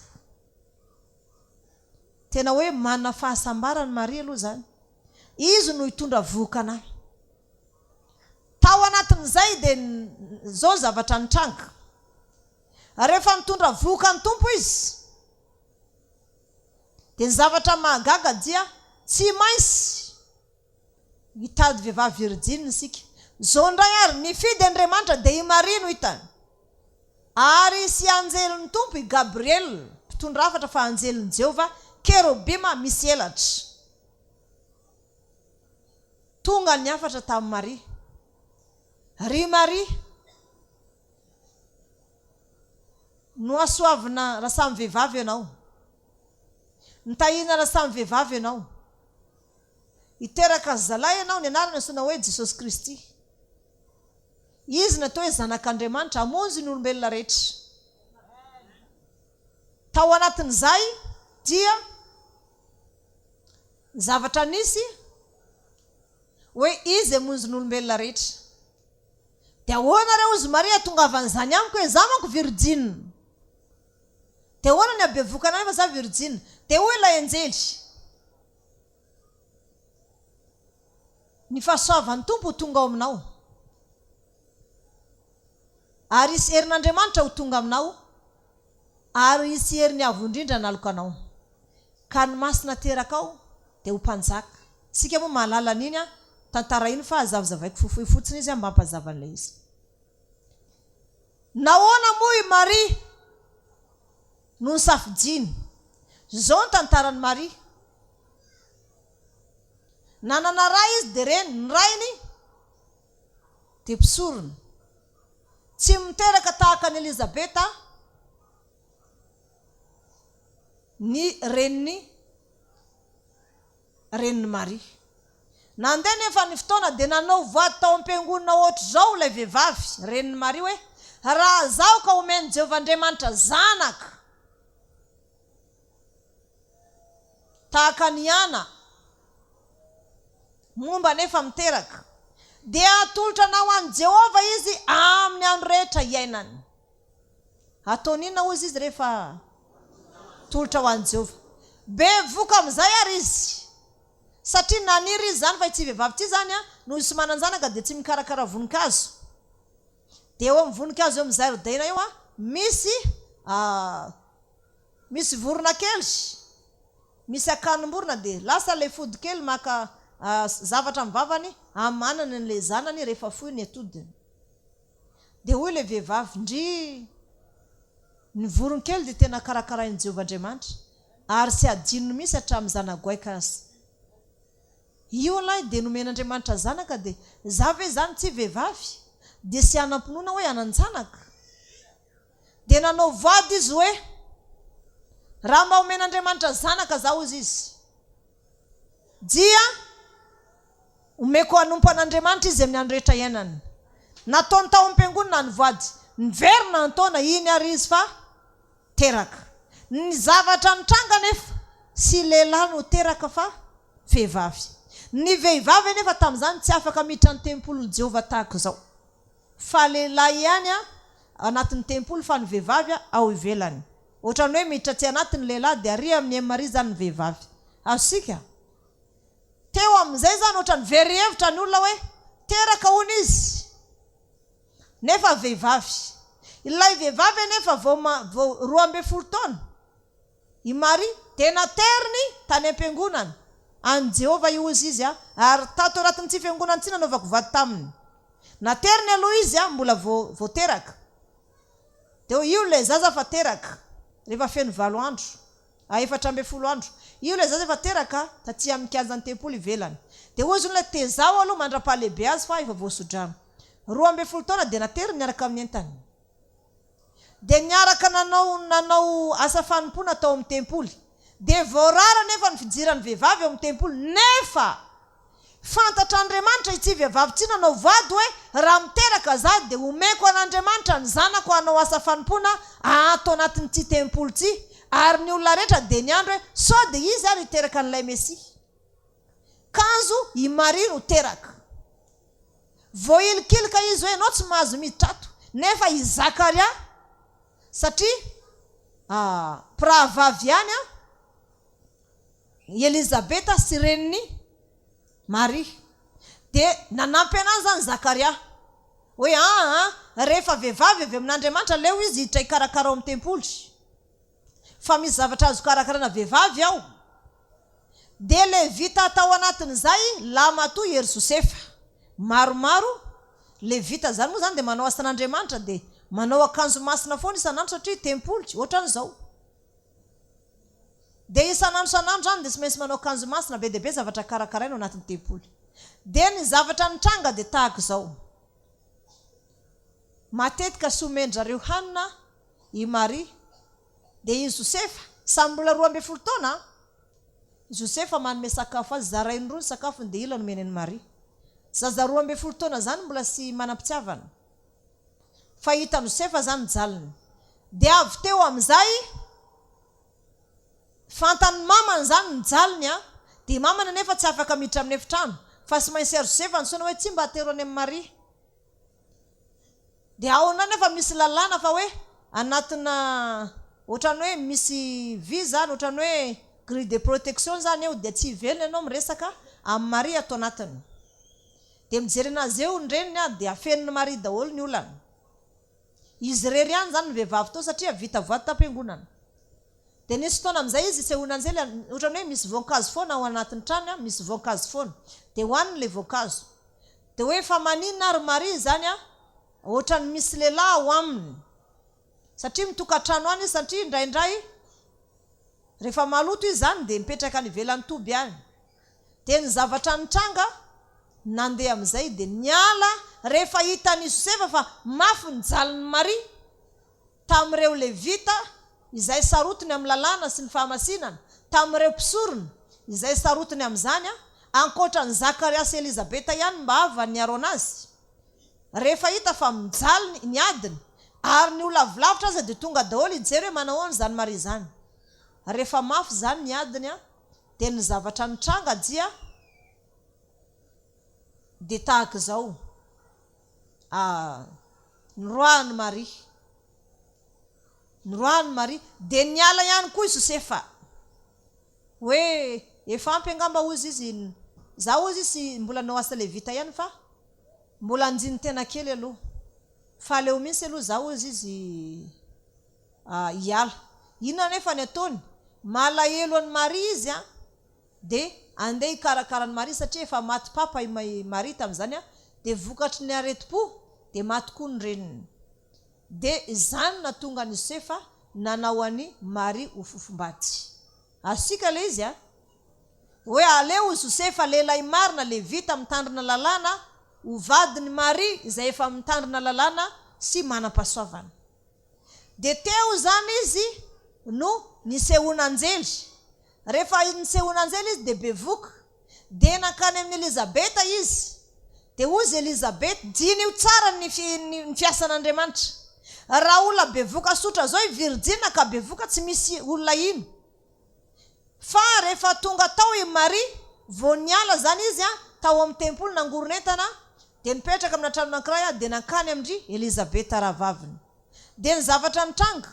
Tena hoe manana fahasambarany Maria aloha zany, izy no hitondra vokana. Tao anatin'izay dia zao zavatra nitranga, rehefa mitondra voka ny tompo izy dia ny zavatra mahagaga dia tsy maintsy hitady vehivavy virgine isika. Zao ndray ary nifidy Andriamanitra dia i Maria no hitany, ary sy anjelin'ny tompo i Gabriel mpitondra hafatra fa anjelin'i Jehova kerobima misy elatra. Tonga ny hafatra tamin'i Maria. Ry Maria, no asoavina raha samy vehivavy ianao, nitahina raha samy vehivavy ianao, hiteraka zalahy ianao, ny anarana sona hoe Jesosy Kristy. Izy natao hoe zanak'Andriamanitra hamonjy ny olombelona rehetra. Tao anatin'izay dia zavatra nisy hoe izy hamonjy ny olombelona rehetra. Dia ahoana reo izy Maria tongavan'izany amiko hoe za manko virgine. Dia ahoana ny abevokana fa za virgine. Dia hoy ilay anjely, ny fahasoavan'ny tompo ho tonga ao aminao, ary isy herin'Andriamanitra ho tonga aminao, ary isy herin'ny avo indrindra naloka anao, ka ny masina teraka ao dia ho mpanjaka. Sika moa mahalala an'iny tantara iny fa azavazavaiko fofoy fotsiny izy mba hampazavaan'ilay izy. Nahoana moa i Maria no nisafidiny? Zao ny tantaran'i Maria. Nanana ray izy dia reny ny rainy dia mpisorona, tsy miteraka tahaka ny Elizabeta ny reniny Maria. Nandeha nefa ny fotoana dia nanao voady tao am-piangonana ohatry zao ilay vehivavy reniny Maria hoe raha zao ka omeny Jehova Andriamanitra zanaka tahaka ny ana, momba nefa miteraka, dia atolotra na ho an'i Jehova izy amin'ny andro rehetra iainany. Ataonina hoy izy rehefa tolotra ho an'i Jehova. Be voka amin'izay ary izy, satria naniry izy zany fa tsy vehivavy ty zany no isy manan-janaka dia tsy mikarakara voninkazo. Dia eo amin'ny voninkazo eo amin'ny zaridaina eo misy vorona kely, misy akanom-borona, dia lasa ilay fody kely maka zavatra mivavany amanana n'ilay zanany rehefa foy ny atodiny. Dia hoy ilay vehivavy, ndry ny voron-kely dia tena karakarain'i Jehova Andriamanitra, ary sy adinony misy hatramin'ny zana-goaika azy. Io lahy dia nomen'Andriamanitra zanaka, dia za ve zany tsy vehivavy dia sy anampinoana hoe anan-janaka. Dia nanao voady izy hoe raha mba omen'Andriamanitra zanaka zaho izy dia omeko hanompo an'Andriamanitra izy amin'ny andro rehetra iainany. Nataony tao am-piangonana ny voady, niverina ny taona iny ary izy fa teraka. Ny zavatra nitranga nefa sy lehilahy no teraka fa vehivavy. Ny vehivavy nefa tamin'izany tsy afaka miditra ny tempolon'i Jehova tahaka izao, fa lehilahy ihany anatin'ny tempolo fa ny vehivavy ao ivelany. Ohatrany hoe miditra tsy anatin'ny lehilahy dia ary amin'ny Maria zany ny vehivavy. Azosika teo amin'izay zany ohatrany very hevitra ny olona hoe teraka hono izy nefa vehivavy. Ilay vehivavy nefa vao 12 taona i Maria dia nateriny tany am-piangonana an Jehova io izy ary tato anatin'ny tsy fiangonana tsy nanaovako vady taminy. Nateriny aloha izy mbola vao teraka. Dia io ilay zaza fa teraka rehefa feno 7 andro, 14 andro. Io ilay zaza fa teraka taty amin'ny kianjan'ny tempolo ivelany. Dia hoy izy ilay tezao aloha mandra-pahalehibe azy fa efa voasodrano. 12 taona dia nateriny niaraka amin'ny entany. Dia niaraka nanao asa fanompona tao amin'ny tempoly. Dia voarara nefa ny fijiran'ny vehivavy ao amin'ny tempoly, nefa fantatr'Andriamanitra ity vehivavy ity nanao vady hoe raha miteraka za dia omeko an'Andriamanitra ny zanako hanao asa fanompoana atao anatin'ity tempolo ity, ary ny olona rehetra dia ny andro hoe sao dia izy ary hiteraka an'ilay Mesia. Kanzo i Maria no teraka. Voilikilika izy hoe anao tsy mahazo miditra ato, nefa i Zakaria satria prahavavy ihany Elizabeta sy reniny Maria, dia nanampy anazy zany Zakaria hoe rehefa vehivavy avy amin'Andriamanitra leo izy hiditra hikarakara ao amin'ny tempolo, fa misy zavatra azo karakarana vehivavy ao. Dia le vita atao anatin'izay lamatoa ery Josefa maromaro. Le vita zany moa zany dia manao asan'Andriamanitra, dia manao akanjo masina foana isan'andro satria tempolo ohatran'izao. Dia isan'andro zany dia tsy maintsy manao akanjo masina, be dia be zavatra karakaraina ao anatin'ny tempolo. Dia ny zavatra nitranga dia tahaka izao. Matetika somendrareo hanina i Maria, dia i Josefa samy mbola 12 taona. Josefa manome sakafo azy, zarainy roa ny sakafony dia ila nomeny ny Maria. Zaza 12 taona zany mbola sy manam-pitiavana. Fa hitan'ny Josefa zany jalony. Dia avy teo amin'izay fantan'ny mamany zany ny jalony dia mamana nefa tsy afaka miditra amin'ny efitrano, fa sy maintsy ary Josefa nysona hoe tsy mba atero any amin'ny Maria. Dia ao nefa misy lalàna fa hoe anatina ohatrany hoe misy vy zany, ohatrany hoe grille de protection zany eo, dia tsy hivelona ianao miresaka amin'ny Maria atao anatiny. Dia mijery anazy eo ny reniny dia afen'ny Maria daholo ny olana. Izy rery ihany zany ny vehivavy tao satria vita voady tam-piangonana. Dia nisy fotoana amin'izay izy sehoana anjely, ohatrany hoe misy voankazo foana ao anatin'ny trano, misy voankazo foana, dia hohaniny le voankazo. Dia hoe fa maninona ary Maria zany ohatrany misy lehilahy ao aminy, satria mitokantrano any izy, satria indraindray rehefa maloto izy zany dia mipetraka any ivelan'ny toby ihany. Dia ny zavatra nitranga nandeha amin'izay dia niala rehefa hitan'i Josefa fa mafy ny jalon'ny Maria tamin'ireo levita izay sarotiny amin'ny lalàna sy ny fahamasinana, tamin'ireo mpisorona izay sarotiny amin'izany ankoatra ny Zakaria sy Elizabeta ihany mba avy niaro anazy. Rehefa hita fa mijalony ny adiny ary ny olona lavitra azy dia tonga daholo hijery hoe manao ahoana zany Maria zany. Rehefa mafy zany ny adiny dia ny zavatra nitranga dia tahaka izao. Niroahany Maria dia niala ihany koa i Josefa hoe efa ampy angamba ozy izy, za ozy izy sy mbola nao asa levita ihany fa mbola anjiny tena kely aloha, fa leo mihintsy aloha za ozy izy hiala. Inona nefa ny ataony? Malahelo an'ny Maria izy dia andeha hikarakara ny Maria satria efa maty papa i Maria tamin'izany dia vokatry ny areti-po dia maty koa ny reniny. Dia izany natonga ny Josefa nanao any Maria ho fofombaty. Asika le izy hoe aleo Josefa lehilahy marina le vita mitandrina lalàna ho vadiny Maria izay efa mitandrina lalàna sy manam-pahasoavana. Dia teo zany izy no nisehonanjely. Rehefa nisehonanjely izy dia bevoka, dia nakany amin'ny Elizabeta izy. Dia ozy Elizabeta diny io tsara ny fiasan'Andriamanitra. Raha olona bevoka sotra zao i virjina ka bevoka tsy misy olona ino. Fa rehefa tonga tao i Maria vao niala zany izy tao amin'ny tempolo nangoronentana, dia nipetraka amina trano anankiray dia nakany amin'ny Elizabeta rahavaviny. Dia ny zavatra nitranga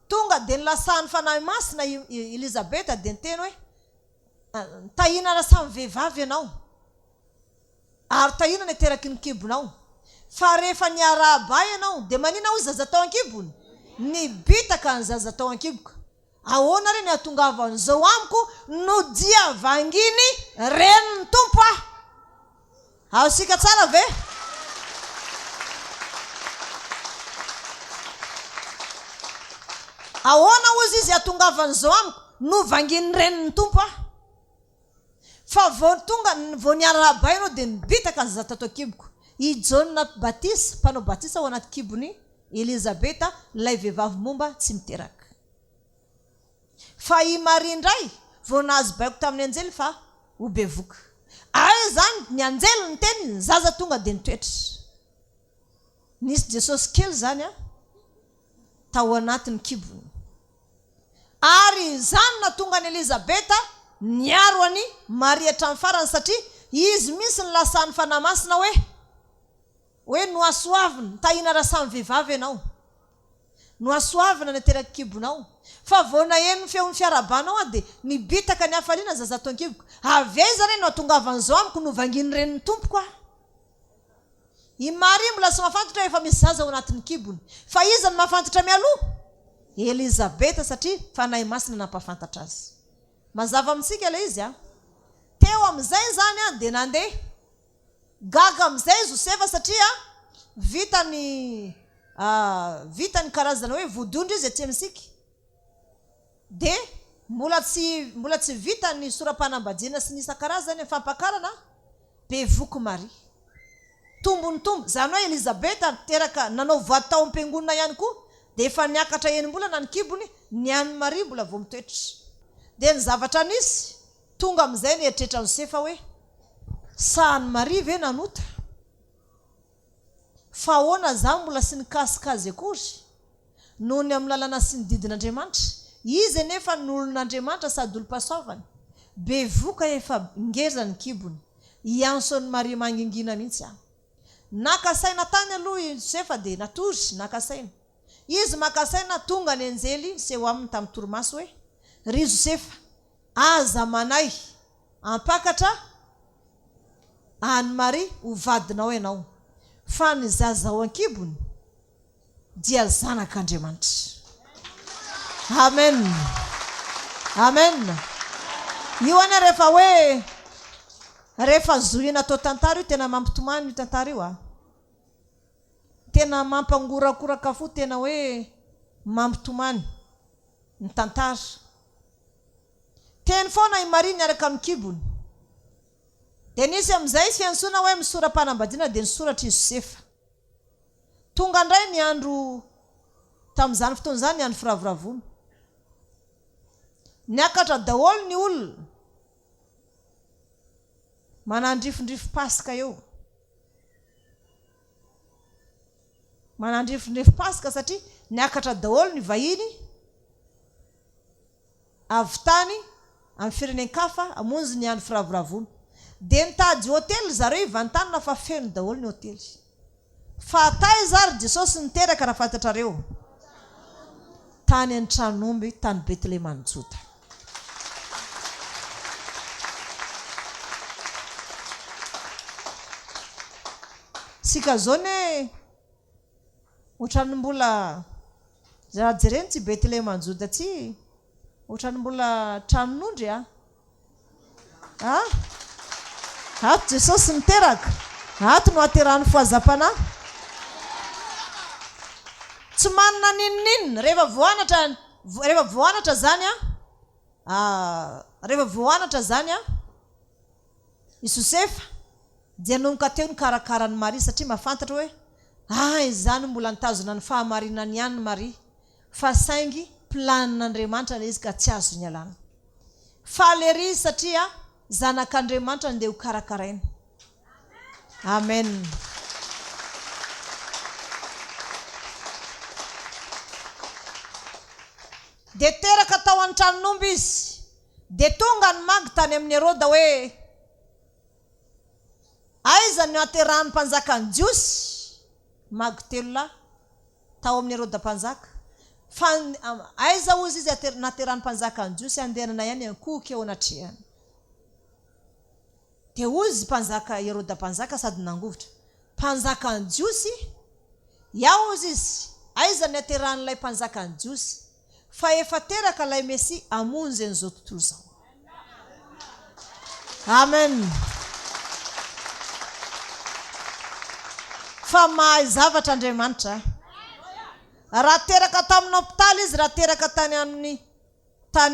tonga dia nilasahany fanahy masina Elizabeta dia niteny hoe tahinana samy vehivavy ianao ary tahinana iteraky ny kibonao, fa rehefa niarahaba ianao dia manina ho zaza tao an-kibony, nibitaka ny zaza tao an-kiboka. Ahoana re ny atongavan'izao amiko no dia vanginy reniny tompo sika tsara ve? Ahoana ozy izy atongavan'izao amiko no vanginy reniny tompo fa vao niarahaba ianao dia nibitaka ny zaza tato an-kiboko. I Jauna Batisa, mpanao batisa ao anaty kibony Elizabeta, ilay vehivavy momba tsy miteraka. Fa i Maria indray vao nahazo baiko tamin'ny anjely fa ho bevoka. ay zany ny anjely ny teny ny zaza tonga dia nitoetra. Nisy Jesosy kely zany tao anatin'ny kibony. Ary zany na tonga ny Elizabeta niaro any Maria hatramin'ny farany satria izy misy ny lasany fanamasina hoe noasoavina tahina raha samy vehivavy ianao. Noasoavina nateraka kibonao. Fa vona eny feon'ny fiarabanao dia nibitaka ny hafaliana zaza tao an-kiboko. Aveza reny no atongavan'izao amiko novanginy reny ny tompoko. I Maria mbola sy mahafantatra efa misy zaza ao anatin'ny kibony. Fa iza ny mahafantatra mialoha? Elizabeta satria fanahy masina nampahafantatra azy. Mazava amintsika ilay izy teo amin'izay zany dia nandeha gaga amin'izay Josefa satria vitany karazana hoe vodondro izy aty amintsika. Dia mbola tsy vitany sora-panambadiana sy ny isan-karazany fampakarana be voko Maria. Tombony zany hoe Elizabeta teraka nanao voatao-am-piangonana ihany koa dia efa niakatra enim-bolana ny kibony, ny an'ny Maria mbola vao mitoetra. Dia ny zavatra nisy tonga amin'izay ny eritretra Josefa hoe sahany Maria ve nanota? Fa ahoana zany mbola sy nikasikazy akory noho ny amin'ny lalana sy ny didin'Andriamanitra. Izy nefa n'olon'Andriamanitra sady olo-pasoavany. Be voka efa ngeza ny kibony. Ianson'ny Maria mangingina mihitsy nakasaina tany aloha Josefa dia natory nakasaina. Izy makasaina tonga ny anjely seho aminy tamin'ny torimaso hoe ry Josefa, aza manay ampakatra any Maria ho vadinao ianao. Fa ny zaza ao an-kibony dia zanak'Andriamanitra. Amen. Amen. Io any rehefa zohina tao tantara io tena mampitomany io tantara io tena mampangorakoraka fo, tena hoe mampitomany ny tantara. Teny foana i Maria niaraka amin'ny kibony. Dia nisy amin'izay fiantsoana hoe misora-panambadiana dia nisoratra i Josefa. Tonga indray ny andro tamin'izany fotoana izany ny andro firavoravona. Niakatra daholo ny olona manandrifindrify Pasika eo. Manandrifindrify Pasika satria niakatra daholo ny vahiny avy tany amin'ny firenen-kafa hamonjy ny andro firavoravona. Dia nitady hôtely zareo ivantanana fa feno daholo ny hôtely. Fa taiza ary Jesosy niteraka raha fantatrareo? Tany an-tranomby, tany Betlehema any Joda. Sika zone ohatrany mbola raha jereny tsy Betlehema any Joda tsy ohatrany mbola tranon'ondry ato Jesosy niteraka, ato no aterahany foazam-panahy. Tsy manana ninninina rehefa voanatra zany i Josefa dia nomboka teo ny karakarany Maria satria mahafantatra hoe izany mbola nitazona ny fahamarinany ihany Maria, fa saingy planin'Andriamanitra ilay izy ka tsy azo ny alana. Falery izy satria zanak'Andriamanitra andeha ho karakaraina. Amen. Dia teraka tao an-tranon'omby izy. Dia tonga ny magy tany amin'ny Heroda hoe aiza ny aterahany mpanjakany Jiosy? Magy telo lahy tao amin'ny Heroda mpanjaka. Fa aiza ozy izy naterahany mpanjakany Jiosy andehanana ihany ankoky eo anatrehany. Dia ozy mpanjaka Heroda mpanjaka sady nangovotra. Mpanjakany Jiosy yaho ozy izy. Aiza ny aterahan'ilay mpanjakany Jiosy? Fa efa teraka ilay Mesi hamonjy an'izao tontolo izao. Amen. Fa mahay zavatra Andriamanitra. Raha teraka tamin'ny hôpitaly izy, raha teraka tany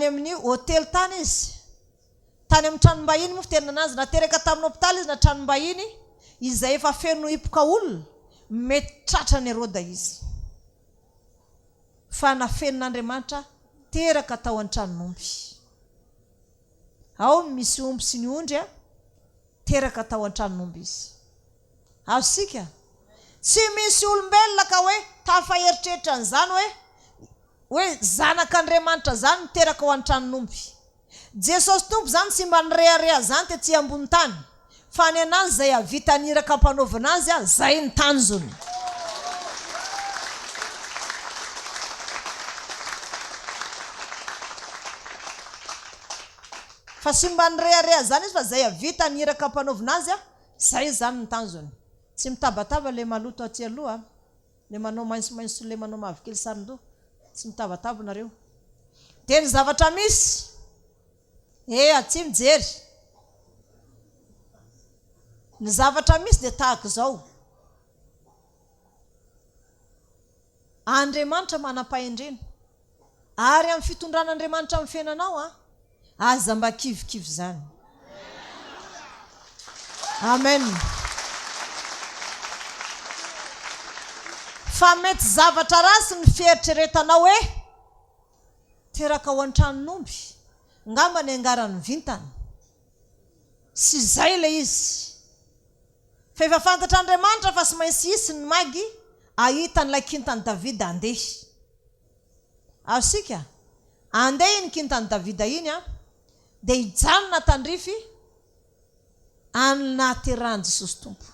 amin'ny hôtely tany izy, tany amin'ny tranom-bahiny moa fitenana azy, raha teraka tamin'ny hôpitaly izy na tranom-bahiny izay efa feno hipoka olona, mety tratra ny Heroda izy. Fa nafenon'Andriamanitra teraka tao an-tranon'omby. Ao misy omby sy ny ondry teraka tao an-tranon'omby izy. Azosika tsy misy olombelona ka hoe tafaeritreritra an'izany hoe zanak'Andriamanitra zany miteraka ao an-tranon'omby. Jesosy Tompo zany tsy mba nirehareha zany tety ambony tany, fa ny anazy zay avita niraka ampanaovana azy zay ny tanjony. Fa tsy mba nirehareha zany izy fa zay avita niraka ampanaovana azy zay zany ny tanjony. Tsy mitabataba le maloto aty aloha, le manao maintsomaintso, le manao mavokely sarin-doha, tsy mitabataba nareo. De ny zavatra misy aty mijery. Ny zavatra misy de tahaka izao. Andriamanitra manam-pahendrena, ary amin'ny fitondran'Andriamanitra amin'ny fiainanao aza mba kivikivy zany. Amen. Fa mety zavatra rasy ny fieritreretanao hoe teraka ao an-tranon'omby, ngamba ny angarany vintany. Sy zay le izy. Fa efa fantatr'Andriamanitra fa sy maintsy hisy ny magy ahitan'ilay kintany Davida andeha. Azosika andeha iny kintany Davida iny de hijanona tandrify anaterahany Jesosy Tompo,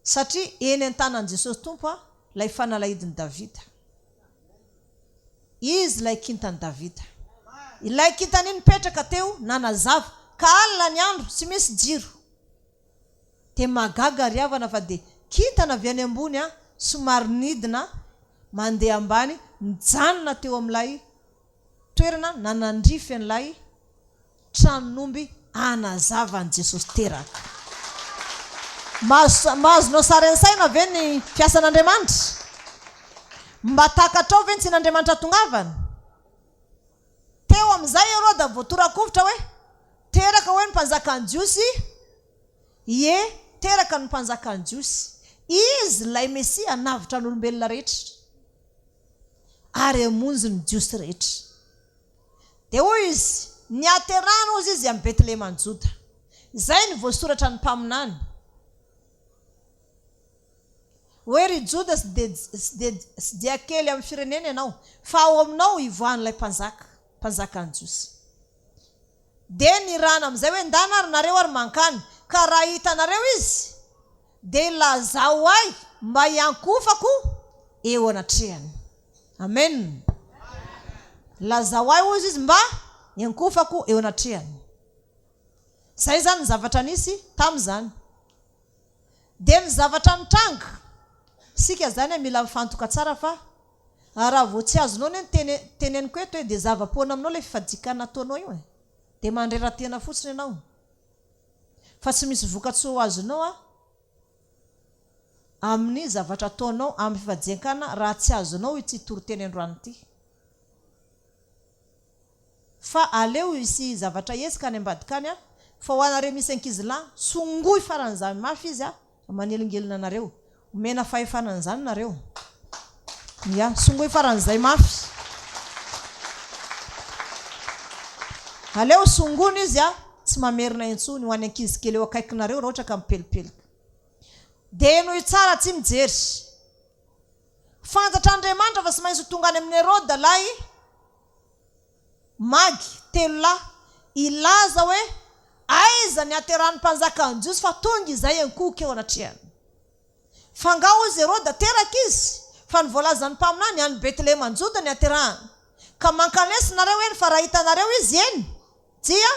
satria eny an-tanan Jesosy Tompo lay fanalahidiny Davida. Izy lay kintany Davida. Ilay kintany iny petraka teo nanazava ka alina ny andro tsy misy jiro. De magaga riavana fa de kintana avy any ambony somary nidina mandeha ambany mijanona teo amin'ilay toerana nanandrify an'ilay tranon'omby anazava an Jesosy teraka. Mahazonao sara ny saina ve ny fiasan'Andriamanitra? Mba takatra ao ve tsy n'Andriamanitra tongavana? Teo amin'izay Herode voatorakovitra hoe teraka hoe ny mpanjakan'ny Jiosy, teraka ny mpanjakan'ny Jiosy. Izy lay Mesia navitra n'olombelona rehetra ary amonjy ny Jiosy rehetra. De hoy izy niaterana ozy izy amin'ny Betlehema any Joda. Zay ny voasoratra ny Mpaminany. Hoe ry Joda sy dia kely amin'ny firenena ianao, fa ao aminao ivoan'ilay mpanjakan'ny Jiosy. De nirana amin'izay hoe ndana ary nareo ary mankany, ka raha hitanareo izy de lazao ahy mba hiankofako eo anatrehany. Amen. Lazao ahy ozy izy mba hiankofako eo anatrehany. Zay zany ny zavatra nisy tam'izany. De ny zavatra nitranga, sika zany mila mifantoka tsara fa raha vao tsy azonao ny teneniko eto hoe de zava-poana aminao le fifadikana ataonao io de mandreratena fotsiny ianao. Fa tsy misy vokatsoa azonao amin'ny zavatra ataonao amin'ny fifadikana raha tsy azonao ity toroteny androany ity. Fa aleo isy zavatra esika any ambadikany fa ho anareo misy ankizilahy songoy faran'izany mafy izy manelingelina anareo, omena fahefanana zany nareo. Songoy faran'izay mafy. Aleo songony izy tsy mamerina intsony ho any ankizy kely eo akaikinareo raha ohatra ka mipelipelika. De noho tsara tsy mijery. Fantatr'Andriamanitra fa sy maintsy tonga any amin'ny Herode lay magy telo lahy ilaza hoe aiza ny aterahan'ny mpanjakan'ny Jiosy fa tonga izay ankoka eo anatrehany. Fa ngao izy Herode teraka izy, fa ny voalazan'ny Mpaminany any Betlehema any Joda ny aterahany. Ka mankanesy nareo eny fa raha hitanareo izy eny dia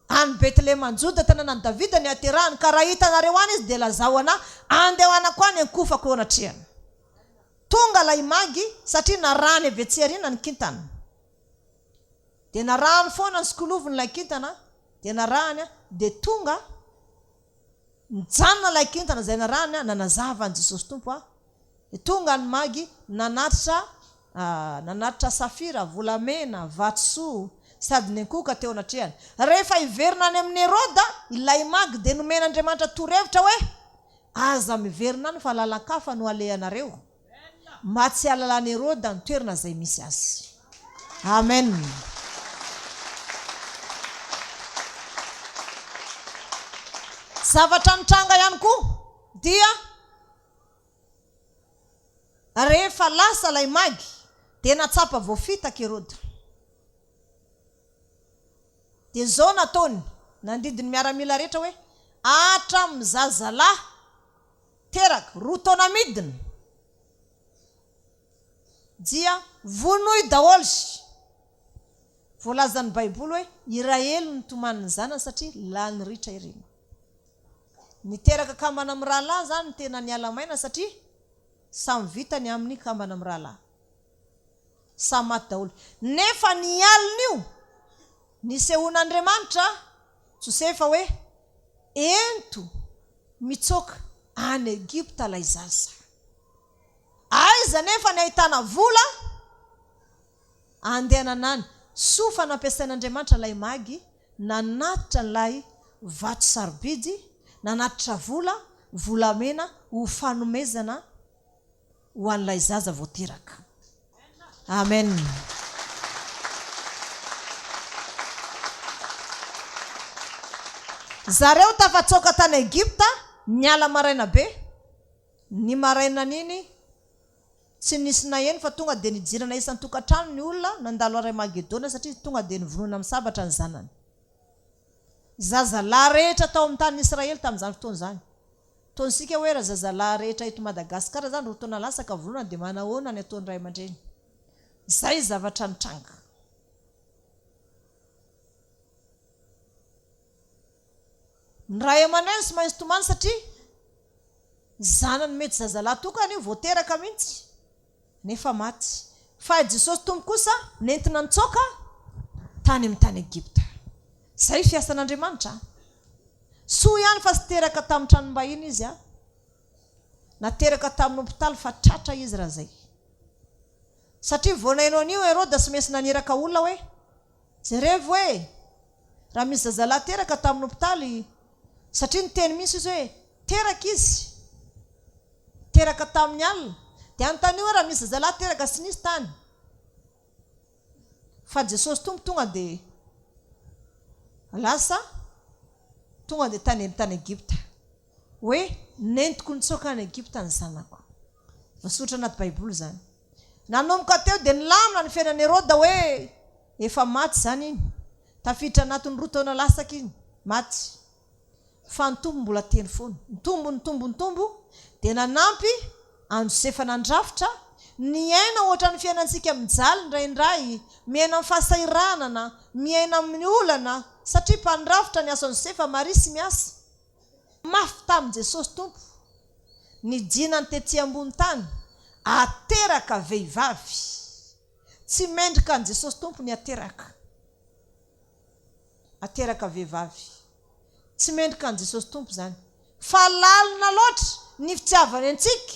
any Betlehema any Joda tanànan'i Davida ny aterahany, ka raha hitanareo any izy de lazao ana andehanako any ankofako eo anatrehany. Tonga lay magy satria narany avy atsy aoriana ny kintana. De narahany foana ny skoloviny lay kintana, de narahany de tonga nijanona lay kintana zay narahany nanazava an Jesosy Tompo de tonga ny magy nanatitra safira, volamena, vatsoa sady ny ankoka teo anatrehany. Rehefa iverina any amin'ny Herode ilay magy de nomen'Andriamanitra torohevitra hoe aza miverina any fa lalan-kafa no alehanareo mba tsy alalan'ny Herode ny toerana zay misy azy. Amen. zavatra nitranga ihany koa dia rehefa lasa lay magy dia natsapa voafitaka Herôda. Dia zao nataony nandidiny miaramila rehetra hoe hatramin'ny zazalahy teraka 2 taona midina dia vonoy daholo. Voalazan'ny Baiboly hoe Israely ny tomaniny zanany satria lany ritra ireny. Niteraka kambana amin'ny rahalahy zany ny tena niala maina satria samy vitany amin'ny kambana amin'ny rahalahy. Samy maty daholo. Nefa ny alina io nisehon'Andriamanitra Josefa hoe ento mitsoka any Egypta lay zaza. Aiza nefa ny ahitana vola andehananany. Sofa nampiasain'Andriamanitra lay magy nanatitra n'lay vato sarobidy, nanatitra volamena ho fanomezana ho an'lay zaza voateraka. Amen. Zareo tafatsoka tany Egypta niala maraina be. Ny maraina niny tsy nisy naheno fa tonga dia nijirana isan'ny tokantrano ny olona nandalo aray Magedona satria tonga dia nivonona amin'ny sabatra ny zanany. Zazalahy rehetra tao amin'ny tany Israely tamin'izany fotoana izany. Taonsika hoe raha zazalahy rehetra eto Madagasikara zany roa taona lasaka vonona dia manahoana ny ataon'ny ray aman-dreny. Zay zavatra nitranga. Ny ray aman-dreny sy maintsy tomany satria zanany mety zazalahy tokana io voateraka mihitsy nefa maty. Fa Jesosy Tompo kosa nentina nitsoka tany amin'ny tany Egypta. Zay fiasan'Andriamanitra. Soa ihany fa sy teraka tamin'ny tranom-bahiny izy a. Nateraka tamin'ny hôpitaly fa tratra izy raha zay. Satria voanainao an'io Herôda sy mesy naniraka olona hoe jerevo hoe raha misy zazalahy teraka tamin'ny hôpitaly satria nyteny misy izy hoe teraka izy. Teraka tamin'ny alina. Dia anontany hoe raha misy zazalahy teraka sy nisy tany. Fa Jesosy Tompo tonga dia lasa tonga dia tany Egypta. Hoe nentiko nitsoka any Egypta ny zanako. Voasoratra anaty Baiboly zany. Nanomboka teo dia nilamina ny fiainan'i Herôda hoe efa maty zany iny. Tafiditra anatin'ny 2 taona lasaka iny. Maty. Fa ny tombo mbola teny foana. Nitombo dia nanampy any Josefa nandrafitra ny aina ohatra ny fiainantsika mijaly indraindray, miaina amin'ny fahasahiranana, miaina amin'ny olana satria mpandrafitra ny asany Josefa marisy miasa. Mafy tamin'i Jesosy Tompo ny jinany tetỳ ambony tany ateraka vehivavy. Tsy mendrika an Jesosy Tompo ny ateraka vehivavy. Tsy mendrika an Jesosy Tompo zany. Fa lalina loatra ny fitiavany antsika.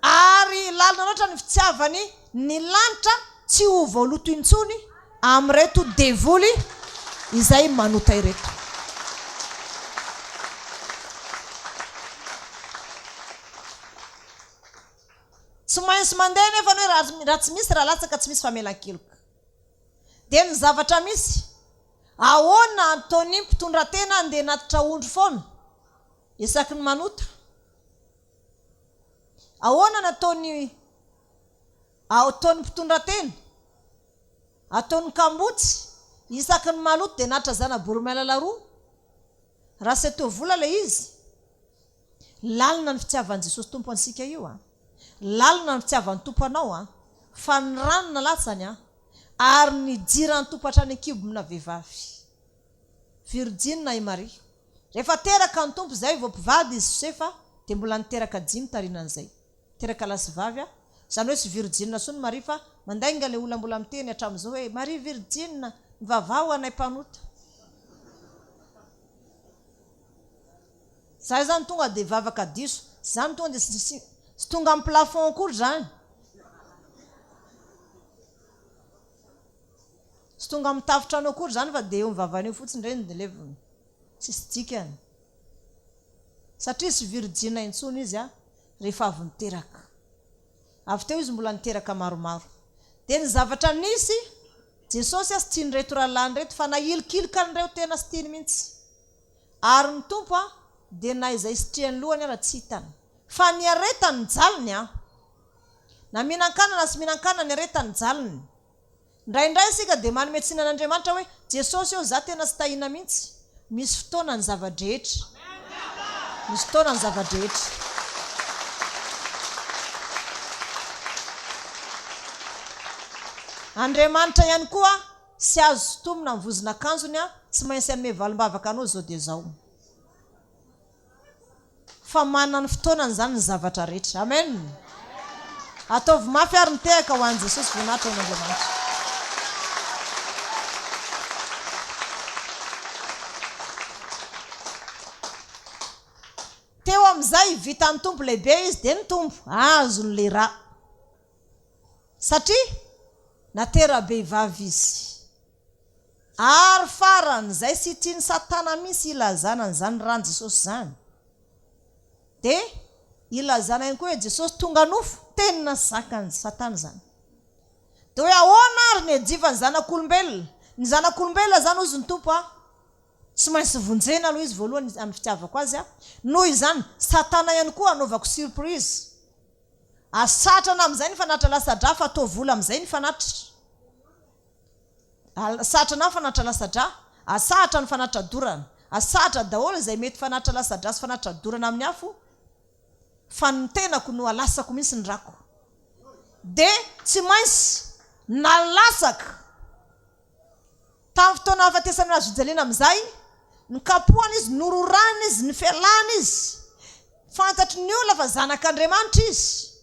Ary lalina loatra ny fitiavany ny lanitra tsy ho voaloto intsony amin'reto devoly izay manota ireto. Tsy maintsy mandeha nefa hoe raha tsy misy raha latsaka tsy misy famelan-keloka. Dia ny zavatra misy ahoana ataony mpitondran-tena andeha natitra ondro foana isaky ny manota. Ahoana nataony mpitondran-tena ataony kambotsy isaky ny maloto dia natra zana-bory mialala roa. Raha sy atao vola le izy. Lalina ny fitiavan'i Jesosy Tompo ansika io a. Lalina ny fitiavan'ny Tompo anao a. Fa ny ranona latsany a. Ary ny jiran'ny Tompo hatrany an-kibomina vehivavy. Virgine i Maria. Rehefa teraka ny Tompo zay vao mpivady izy Josefa dia mbola niteraka 5 tarinan'izay. Teraka lasy vavy a. Zany hoe sy virgine sony Maria fa mandainga le olona mbola miteny hatramin'izao hoe Maria virgine mivavao anay mpanota. Zay zany tonga dia vavaka diso. Zany tonga dia sy tonga amin'ny plafond akory zany. Sy tonga amin'ny tafitrano akory zany fa dia eo mivavana eo fotsiny reny dia levony. Sisy dikany. Satria sy virgine intsony izy a rehefa avy niteraka. Avy teo izy mbola niteraka maromaro. Dia ny zavatra nisy Jesosy sy tiany reto rahalany reto fa nahilikilika an'ireo tena sy tiany mihitsy. ary ny tompo dia na izay sitriany lohany raha tsy hitany fa ny aretany jalony na minan-kanana sy minan-kanana ny aretany jalony. Ndraindray isika dia manome tsinan'Andriamanitra hoe Jesosy eo za tena sy tahina mihitsy. Misy fotoana ny zava-drehetra. Misy fotoana ny zava-drehetra. Andriamanitra ihany koa sy azo tomona amin'ny vozon'akanjony tsy maintsy hanome valim-bavaka anao zao dia zao. Fa manana ny fotoanany zany ny zavatra rehetra. Amen. Ataovy mafy ary ny tehaka ho an'i Jesosy voninahitra ho an'Andriamanitra. Teo amin'izay vita ny tompo lehibe izy dia ny tompo azo ny lera. Satria natera-behivavy izy. Ary farany izay sy tiany Satana misy ilazana n'izany rahan Jesosy zany. Dia ilazana ihany koa hoe Jesosy tonga nofo tenina zakany Satana zany. Dia hoe ahoana ary ny ajiva ny zanak'olombelona. Ny zanak'olombelona zany ozy ny tompo tsy maintsy vonjena aloha izy voalohany amin'ny fitiavako azy noho izany Satana ihany koa anaovako surprise. Asatrana amin'izay ny fanatra lasadra fa atao vola amin'izay ny fanatra. Asatrana fanatra lasadra, asatra ny fanatra dorana, asatra daholo izay mety fanatra lasadra sy fanatra dorana amin'ny afo. Fa ny tenako no alasako mihitsy ny rako. Dia tsy maintsy nalasaka tamin'ny fotoana hafatesany azo fijaliana amin'izay, ny kapohana izy, nororana izy, ny felana izy. Fantatry ny olona fa zanak'Andriamanitra izy.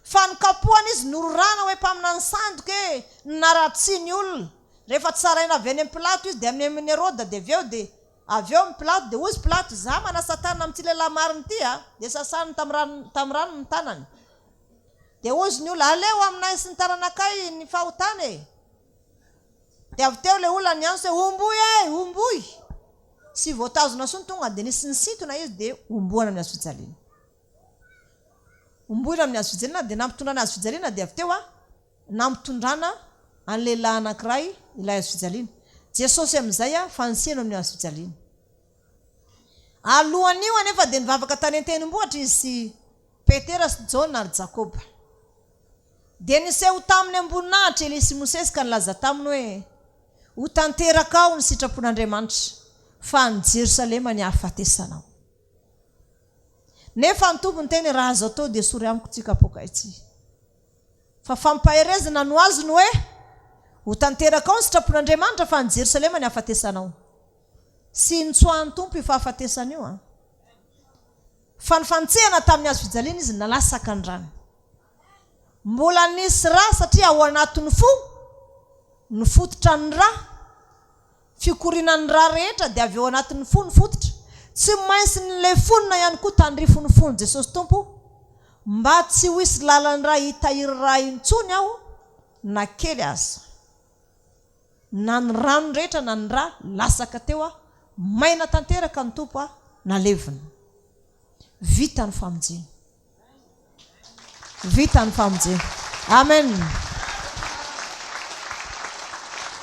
Fa ny kapohana izy, nororana hoe mpaminany sandoka naratsy ny olona. Rehefa tsaraina avy any amin'ny Pilato izy dia amin'ny Heroda dia avy eo amin'ny Pilato dia ozy Pilato za mana Satana amin'ity lehilahy mariny ity dia sasany tamin'ny rano ny tanany. Dia ozy ny olona aleo aminay sy ny taranakay ny fahotana dia avy teo ilay olona ny anso hoe omboy. Sy voatazona sony tonga dia nisy ny sintona izy dia omboana amin'ny hazo fijaliana. Omboina amin'ny hazo fijaliana dia nampitondrana hazo fijaliana dia avy teo nampitondrana any lehilahy anankiray ilay hazo fijaliana. Jesosy amin'izay fanseno amin'ny hazo fijaliana. Alohan'io anefa dia nivavaka tany an-tenimbohitra izy sy Petera sy Jona ary Jakoba. Dia niseho taminy amboninahitra Elisy Mosesy ka nilaza taminy hoe ho tanteraka ao ny sitrapon'Andriamanitra fa ny Jerosalema ny hahafatesanao. Nefa ny tompo ny teny raha azo atao dia sory amiko tsika apokaitsy. Fa fampaherezana no azony hoe ho tanteraka ao ny sitrapon'Andriamanitra fa ny Jerosalema ny hahafatesanao. Sy nitsoahan'ny tompo io fahafatesana io fa ny fantsehana tamin'ny hazo fijaliana izy nalasaka ny rano. Mbola nisy raha satria ao anatin'ny fo ny fototra ny raha, fikorinan'ny raha rehetra dia avy ao anatin'ny fo ny fototra. Tsy maintsy n'ilay fonina ihany koa tandrifo ny fony Jesosy tompo mba tsy ho hisy lalany raha hitahiry raha intsony aho na kely aza. Na ny rano rehetra na ny raha lasaka teo maina tanteraka ny tompo nalevina. Vita ny famonjena. Vita ny famonjena. Amen.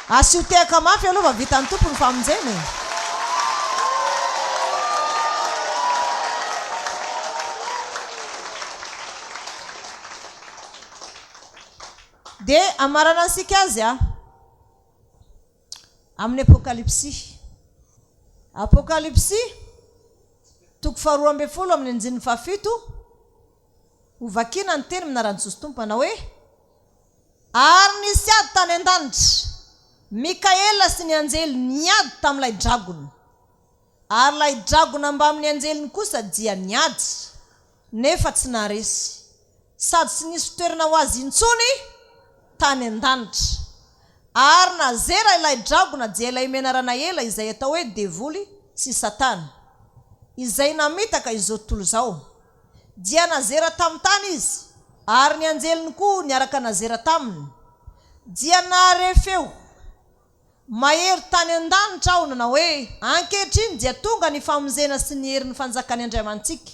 Asio tehaka mafy aloha fa vita ny tompo ny famonjena. Dia amarana ansika azy amin'ny Apokalipsy toko 12 amin'ny andinin'ny 17 ho vakina ny teny minaran'i Jesosy tompo ana hoe ary nisy ady tany an-danitra Mikaela sy ny anjely niady tamin'ilay dragona ary ilay dragona mba amin'ny anjeliny kosa dia niady nefa tsy naresy sady tsy nisy fitoerana ho azy intsony tany an-danitra. Ary nazera ilay dragona dia ilay menarana ela izay atao hoe devoly sy Satana izay namitaka izao tontolo izao. Dia nazera tamin'ny tany izy ary ny anjeliny koa niaraka nazera taminy. Dia narefeo mahery tany an-danitra aho nanao hoe ankehitriny dia tonga ny famonjena sy ny herin'ny fanjakany Andriamantsika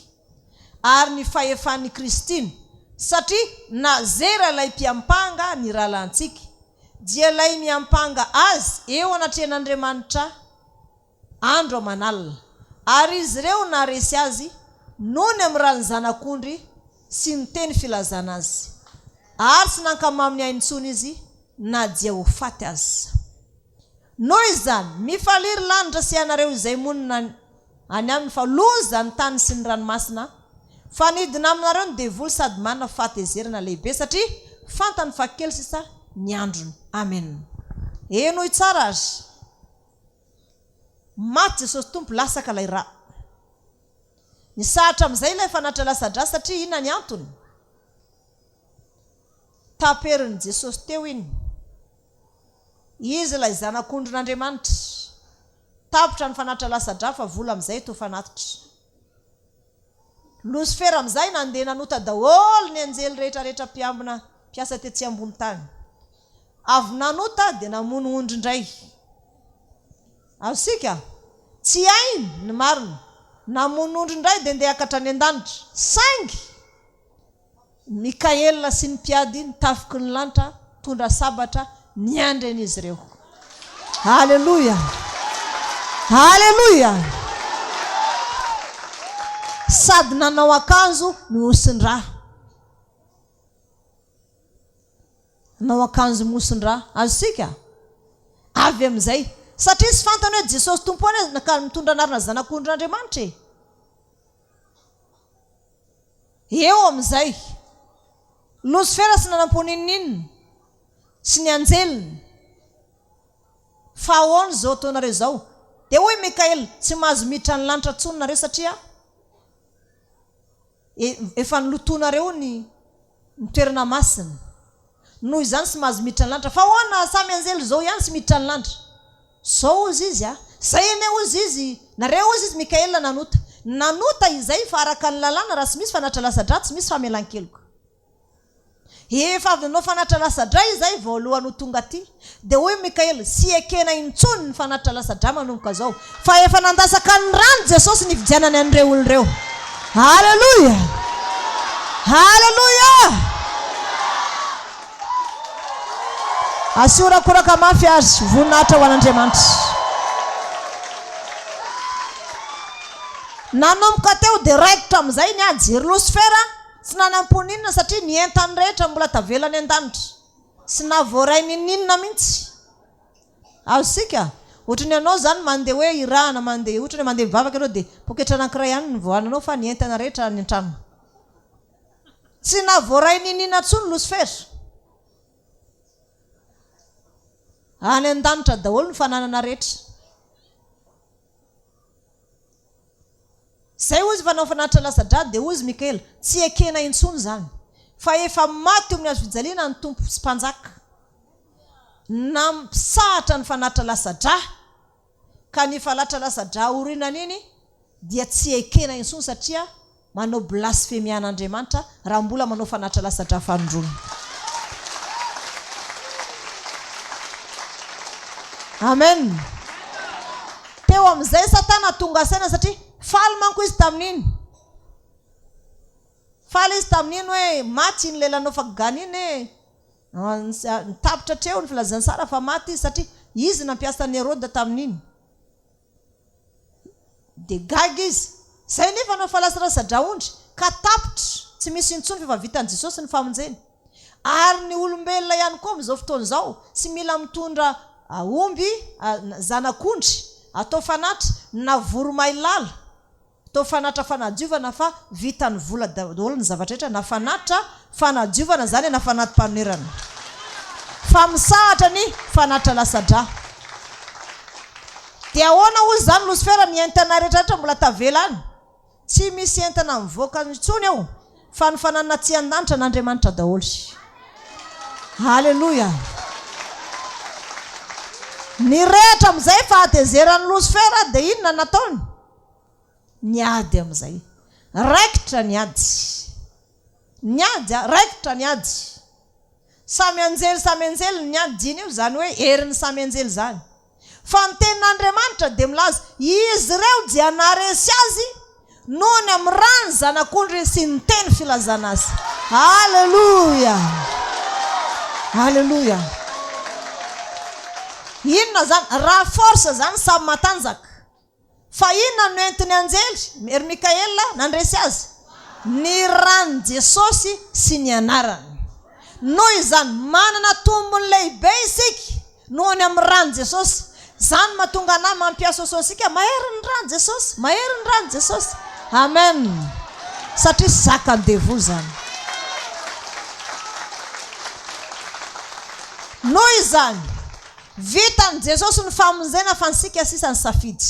ary ny fahefan'ny Kristiny satria nazera ilay mpiampanga ny rahalantsika. Dia ilay miampanga azy eo anatrehan'Andriamanitra andro aman'alina ary izy ireo naresy azy noho ny am'rany zanak'ondry sy ny teny filazana azy ary sy nankamaminy aintsony izy na dia ho faty azy. Noho izany mifaliry lanitra sy ianareo izay monina any aminy fa loza ny tany sy ny ranomasina fa nidina aminareo ny devoly sady manana fahatezerana lehibe satria fantany fa kely sisa ny androny. Amen. Enoy tsara azy maty Jesosy tompo lasaka ilay ra ny sahatra amin'izay ilay fanatra lasadra satria inona ny antony? Taperin'i Jesosy teo iny izy ilay zanak'ondrin'Andriamanitra tapitra ny fanatra lasadra fa vola amin'izay to fanatitra. Lucifer amin'izay nandeha nanota daholo ny anjely rehetrarehetra mpiambina mpiasa tetsy ambony tany. Avy nanota dia namono ondry indray. Asika tsy ainy ny marina namono ondry indray dia ndeha akatra ny an-danitra saingy Mikaela sy ny mpiady nitafiky ny lanitra tondra sabatra niandry n'izy ireo. Haleluya, haleluya. Sady nanao akanjo mihosin-dra, nanao akanjo mihosin-dra. Azosika avy amin'izay satria sy fantany hoe Jesosy tompo any naka mitondra anarana zanak'ondrin'Andriamanitra. Eo amin'izay Lucifer sy nanamponinina sy ny anjeliny fa ahoana zao ataonareo zao dia hoy Mikaela tsy mahazo miditra ny lanitra tsony nareo satria efa nilotonareo ny toerana masina. Noho izany sy mahazo miditra ny lanitra fa ahoana samy anjely zao ihany sy miditra ny lanitra zao ozy izy zay ene ozy izy nareo ozy izy Mikaela nanota izay fa araka ny lalàna raha sy misy fanatra lasadra tsy misy famelan-keloka. Efa avy nanao fanatra lasadra izay voalohany ho tonga aty dia hoy Mikaela sy ekena intsony ny fanatra lasadra manomboka zao fa efa nandasaka ny rano Jesosy ny fidianany an'ireo olo ireo. Haleluya, haleluya. Asiorakoraka mafy azy voninahitra ho an'Andriamanitra. Nanomboka teo dia raikitra amin'izay ny ajery Lucifer sy nanamponinina satria ny entany rehetra mbola tavelany an-danitra sy navoaraininina mihitsy. Azosika ohatrany ianao zany mandeha hoe irahana mandeha ohatrany hoe mandeha mivavaka ianao dia poketra anankiray ihany ny voananao fa ny entana rehetra ny an-trano. Tsy navoaraininina tsony Lucifer. Any an-danitra daholo ny fananana rehetra. Zay ozy fanao fanatra lasadra dia ozy Mikaela tsy ekena intsony zany fa efa maty amin'ny hazo fijaliana ny tompo sy mpanjaka nampisahatra ny fanatra lasadra ka ny falatra lasadra orinan'iny dia tsy ekena intsony satria manao blasfemian'Andriamanitra raha mbola manao fanatra lasadra fanondrona. Amen. Teo amin'izay Satana tonga saina satria faly manko izy tamin'iny. Faly izy tamin'iny hoe maty ny lelanao fakagana iny nitapitra treo ny filazany sara fa maty izy satria izy nampiasa ny Herode tamin'iny. Dia gaga izy. Zay nefa nao falasalasadra ondry ka tapitra tsy misy intsony fa vitan'i Jesosy ny famonjeny. Ary ny olombelona ihany koa amin'izao fotoana izao sy mila mitondra omby zanak'ondry atao fanatra na voromailala atao fanatra fanadiovana fa vitany vola daholo ny zavatra rehetra na fanatra fanadiovana zany na fanatim-panonerana fa misahatra ny fanatra lasadra. Dia ahoana ozy zany Lucifer ny entana rehetrarehetra mbola tavelany tsy misy entana mivoaka intsony ao fa ny fananana tsy an-danitra n'Andriamanitra daholo. Haleluya. Ny rehetra amin'izay fahatezeran'ny Lucifer dia inona nataony? Niady amin'izay. Raikitra niady. Niady, raikitra niady. Samy anjely niady iny io zany hoe herin'ny samy anjely zany. Fa ny tenin'Andriamanitra dia milaza izy ireo dia naresy azy noho ny amin'ny rano zanak'ondry sy ny teny filazana azy. Haleluya. Haleluya. Inona zany raha forsa zany samy matanjaka fa inona no entiny anjely ery Mikaela nandresy azy ny rano Jesosy sy ny anarany. Noho izany manana tombony lehibe isika noho ny amin'ny rano Jesosy. Zany mahatonga anahy mampiasa sosika mahery ny rano Jesosy, mahery ny rano Jesosy. Amen. Satria zaka devo zany. Noho izany vitan'i Jesosy ny famonjena fa ansika sisa ny safidy.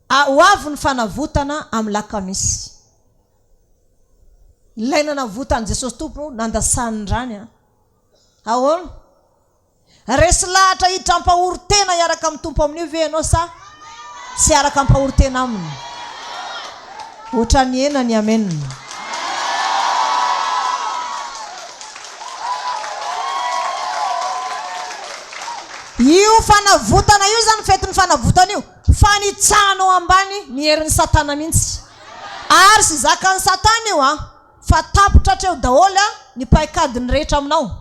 Ho avy ny fanavotana amin'ny lakamisy. Ilaina navotan'i Jesosy tompo nandasany rany. Ahoana? Resy lahatra hiditra ampahorotena iaraka amin'ny tompo amin'io ve ianao sa sy araka ampahorotena aminy? Ohatra ny ena ny amen. Io fanavotana io zany fetin'ny fanavotana io fanitsahanao ambany ny herin'ny Satana mihitsy. Ary sy zakan'ny Satana io fa tapitra hatreo daholo ny paikadiny rehetra aminao.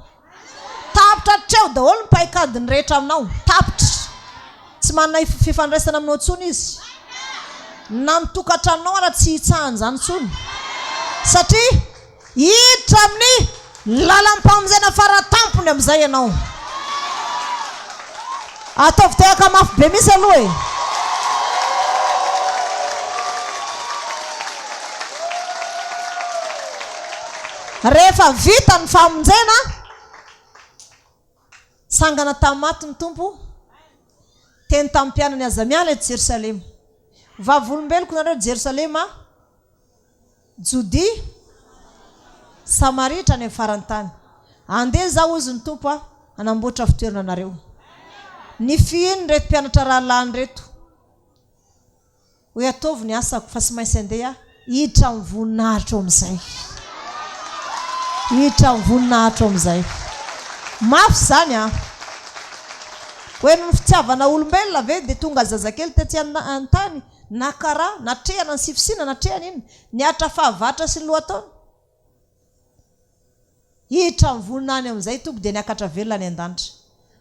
Tapitra hatreo daholo ny paikadiny rehetra aminao. Tapitra. Tsy manana fifandraisana aminao tsony izy. Na mitokatranao raha tsy hitsahany zany tsony. Satria hiditra amin'ny lalam-pamonjena faratampony amin'izay ianao. Ataovy tehaka mafy be misy aloha e. Rehefa vita ny famonjena, sangana tamaty ny tompo, teny tamin'ny mpianany Azamiana eto Jerusalema. Vavolombeloko nareo Jerusalema, Jody, Samaria hatrany amin'ny farany tany. Andeha zaho ozy ny tompo hanamboatra fitoerana anareo. Ny fiiny reto mpianatra rahalany reto. Hoe ataovy ny asako fa sy maintsy andeha hiditra amin'ny voninahitra amin'izay. Hiditra amin'ny voninahitra amin'izay. Mafy zany hoe ny fitiavana olombelona ve dia tonga zazakely tetsy an-tany na karaha na trehana ny sifisina na trehana iny ny atra fahavatra sy lohataona. Hiditra amin'ny voninahiny amin'izay tompo dia niakatra velona ny an-danitra.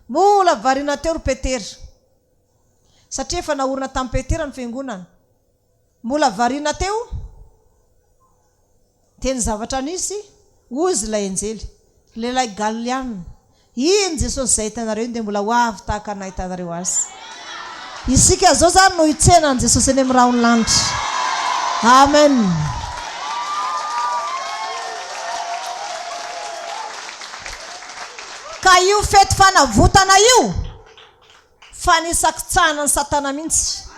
Mola variana teo ry Petera. Satria efa naorina tamin'ny Petera ny fiangonana. Mola variana teo. Teny zavatra nisy. Ozy ilay enjely. Lehilahy Galileana. Iny Jesosy izay hitanareo iny dia mbola ho avy tahaka anay hitanareo azy. Isika zao zany no hitsenan'i Jesosy eny amin'ny rahony lanitra. Amen. Ka io fety fanavotana io fanisakitsahana ny Satana mihitsy.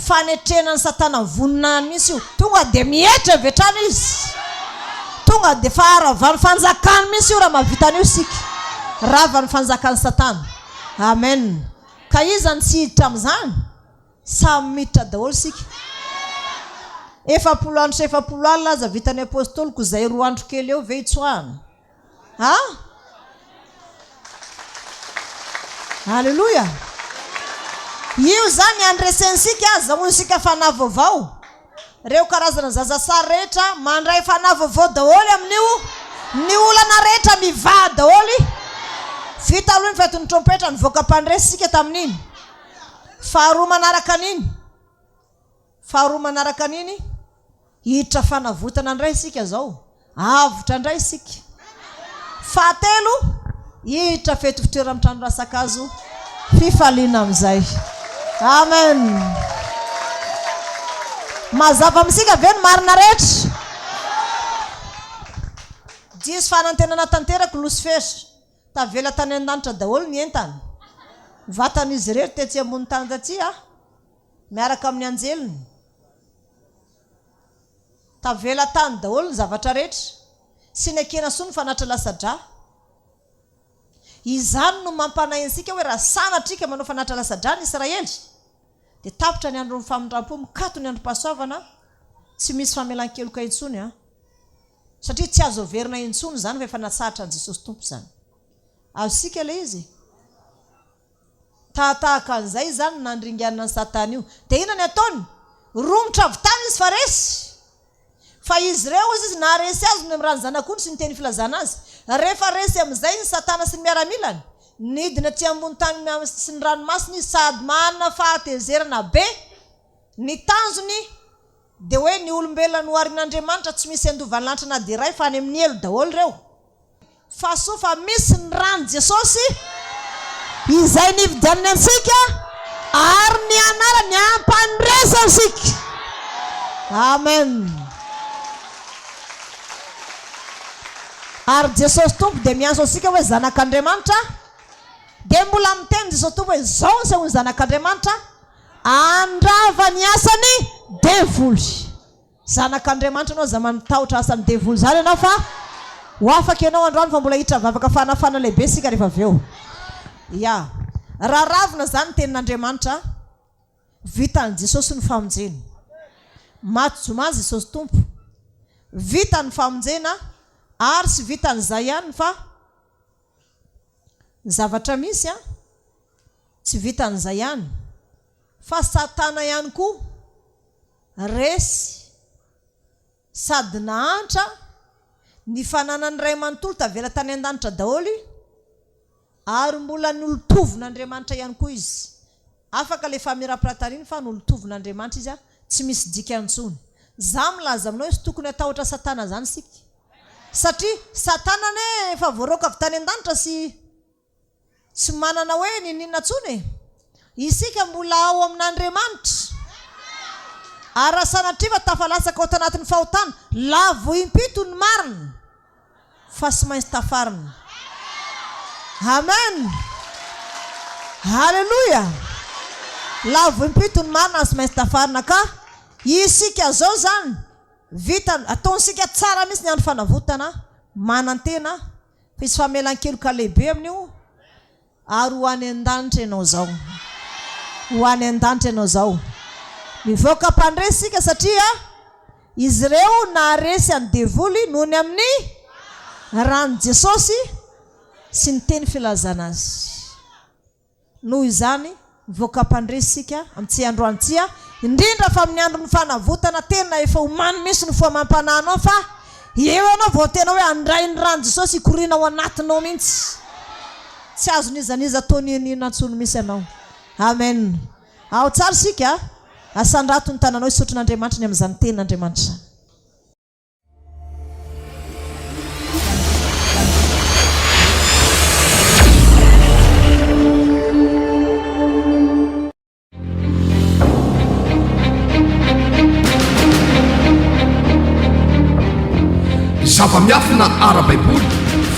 Fanetrena ny Satana voninahiny mihitsy io. Tonga dia mietra vetrana izy. Tonga dia faharavany fanjakany mihitsy io raha mahavitana io sika. Ravany fanjakan'ny Satana. Amen. Ka izany tsy hiditra amin'izany. Samy miditra daholo sika. 7 andro sy 7 alina aza vitan'ny apôstôloko izay 2 andro kely eo ve hitsoahana. Halleluja. Io zany andresensika zahonisika fanavovao. Reo karazana zazasary rehetra mandray fanavovao daholo amin'io. Ny olana rehetra mivady daholo. Vita aloha ny fetin'ny trompetra nivoaka mpandresisika tamin'iny. Faharoa manaraka an'iny hiditra fanavotana ndray isika zao. Avotra ndray isika. Fahatelo hiditra fety fitoerana amin'ny trano rasa-kazo fifaliana amin'izay. Amen. Mazava amintsika ve ny marina rehetra. Diso fanantenana tanteraka Lucifer. Tavela tany an-danitra daholo ny entany. Vatan'izy rehetra tetsy ambony tany taty miaraka amin'ny anjeliny. Tavela tany daholo ny zavatra rehetra. Sy ny akena soa ny fanatra lasadra. Izany no mampanahy ansika hoe raha sanatrika manao fanatra lasadra ny Israely. Dia tapitra ny andro ny famindram-po mikato ny androm-pahasoavana. Tsy misy famelan-keloka intsony. Satria tsy azo overina intsony zany efa nasahatra an Jesosy tompo zany. Azosika ilay izy. Tahaka an'izay zany nandringanina ny Satana io. Dia inona ny ataony? Romotra avy tany izy fa resy. Fa izy reo izy naharesy azy ny amin'irany zanak'ondry sy ny teny filazana azy. Rehefa resy amin'izay ny Satana sy ny miaramilany. Nidina aty ambony tany sy ny ranomasina izy sady manana fahatezerana be ny tanjony dia hoe ny olombelona noarin'Andriamanitra tsy misy andovany lanitra na dia ray fa any amin'ny elo daholo ireo fa soa fa misy ny rano Jesosy izay nividianany ansika ary ny anarany ampandresansika. Amen. Ary Jesosy tompo dia miantso ansika hoe zanak'Andriamanitra dia mbola miteny Jesosy tompo hoe izao ny hoy zanak'Andriamanitra andrava ny asany devoly. Zanak'Andriamanitra anao za manitahotra asany devoly zany ianao fa ho afaka ianao androany fa mbola hiditra vavaka fanafana lehibe sika rehefa avy eo. Ya, raha ravina zany tenin'Andriamanitra vitany Jesosy ny famonjena. Maty zoma Jesosy tompo vitany famonjena ary sy vitany izay ihany fa ny zavatra misy tsy vitany izay ihany fa Satana ihany koa resy sady nahantra ny fananany ray manontolo tavela tany an-danitra daholy ary mbola ny olotovon'Andriamanitra ihany koa izy. Afaka le famirapiratariany fa ny olotovon'Andriamanitra izy tsy misy dika antsony. Za milaza aminao izy tokony atahotra Satana zany sika satria Satana ne efa voaroka avy tany an-danitra sy manana hoe ninina antsony isika mbola ao amin'Andriamanitra. Ary sanatriva tafalasaka ao tanatin'ny fahotana lavo impito ny marina fa sy maintsy tafarina. Amen. Halleluja. Lavo impito ny marina sy maintsy tafarina ka isika zao zany vitany ataonsika tsara misy ny andro fanavotana manantena fa isy famelan-kelo ka lehibe amin'io ary ho any an-danitra ianao zao. Ho any an-danitra ianao zao. Mivoaka mpandresika satria izy ireo naharesy any devoly noho ny amin'ny rano Jesosy sy ny teny filazana azy. Noho izany mivoaka mpandresika amin'ity androany ity indrindra fa amin'ny andro ny fanavotana tena efa homany misy ny foamam-pananao fa eo anao vao tena hoe andray ny rano Jesosy ikorina ao anatinao mihitsy. Tsy azon'izaniza taonina antsony misy ianao. Amen. Ao tsara sika asandrato ny tananao isotron'Andriamanitra ny amin'izany tenin'Andriamanitra. Zava-miafina ara-baiboly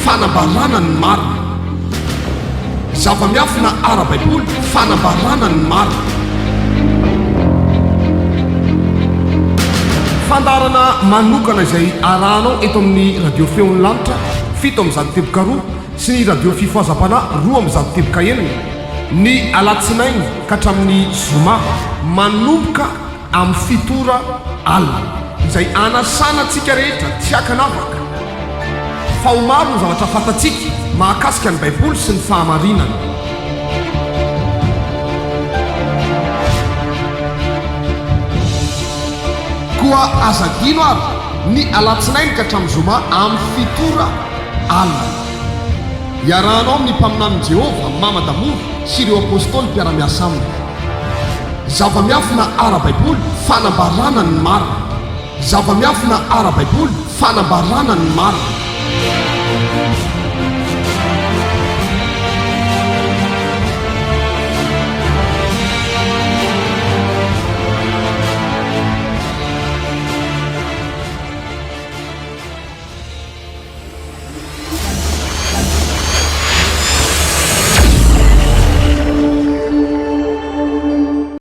fanambarana ny marina. Zava-miafina ara-baiboly fanambarana ny marina. Fandarana manokana izay arahanao eto amin'ny radio feon'ny lanitra 7 sy ny radio fifoazam-pana 2 ny alatsinainy ka hatramin'ny zoma manomboka amin'ny fitora alina izay anasana antsika rehetra tiaka navaka fa ho maro ny zavatra fantatsika mahakasika ny baiboly sy ny fahamarinana. Koa azadino ary ny alatsinainy ka hatramin'ny zoma amin'ny fitora alina iarahanao amin'ny mpaminany Jehovah mama Damour sy ireo apôstôly mpiara-miasa aminy. Zava-miafina ara-baiboly fanambarana ny marina. Zava-miafina ara-baiboly fanambarana ny marina.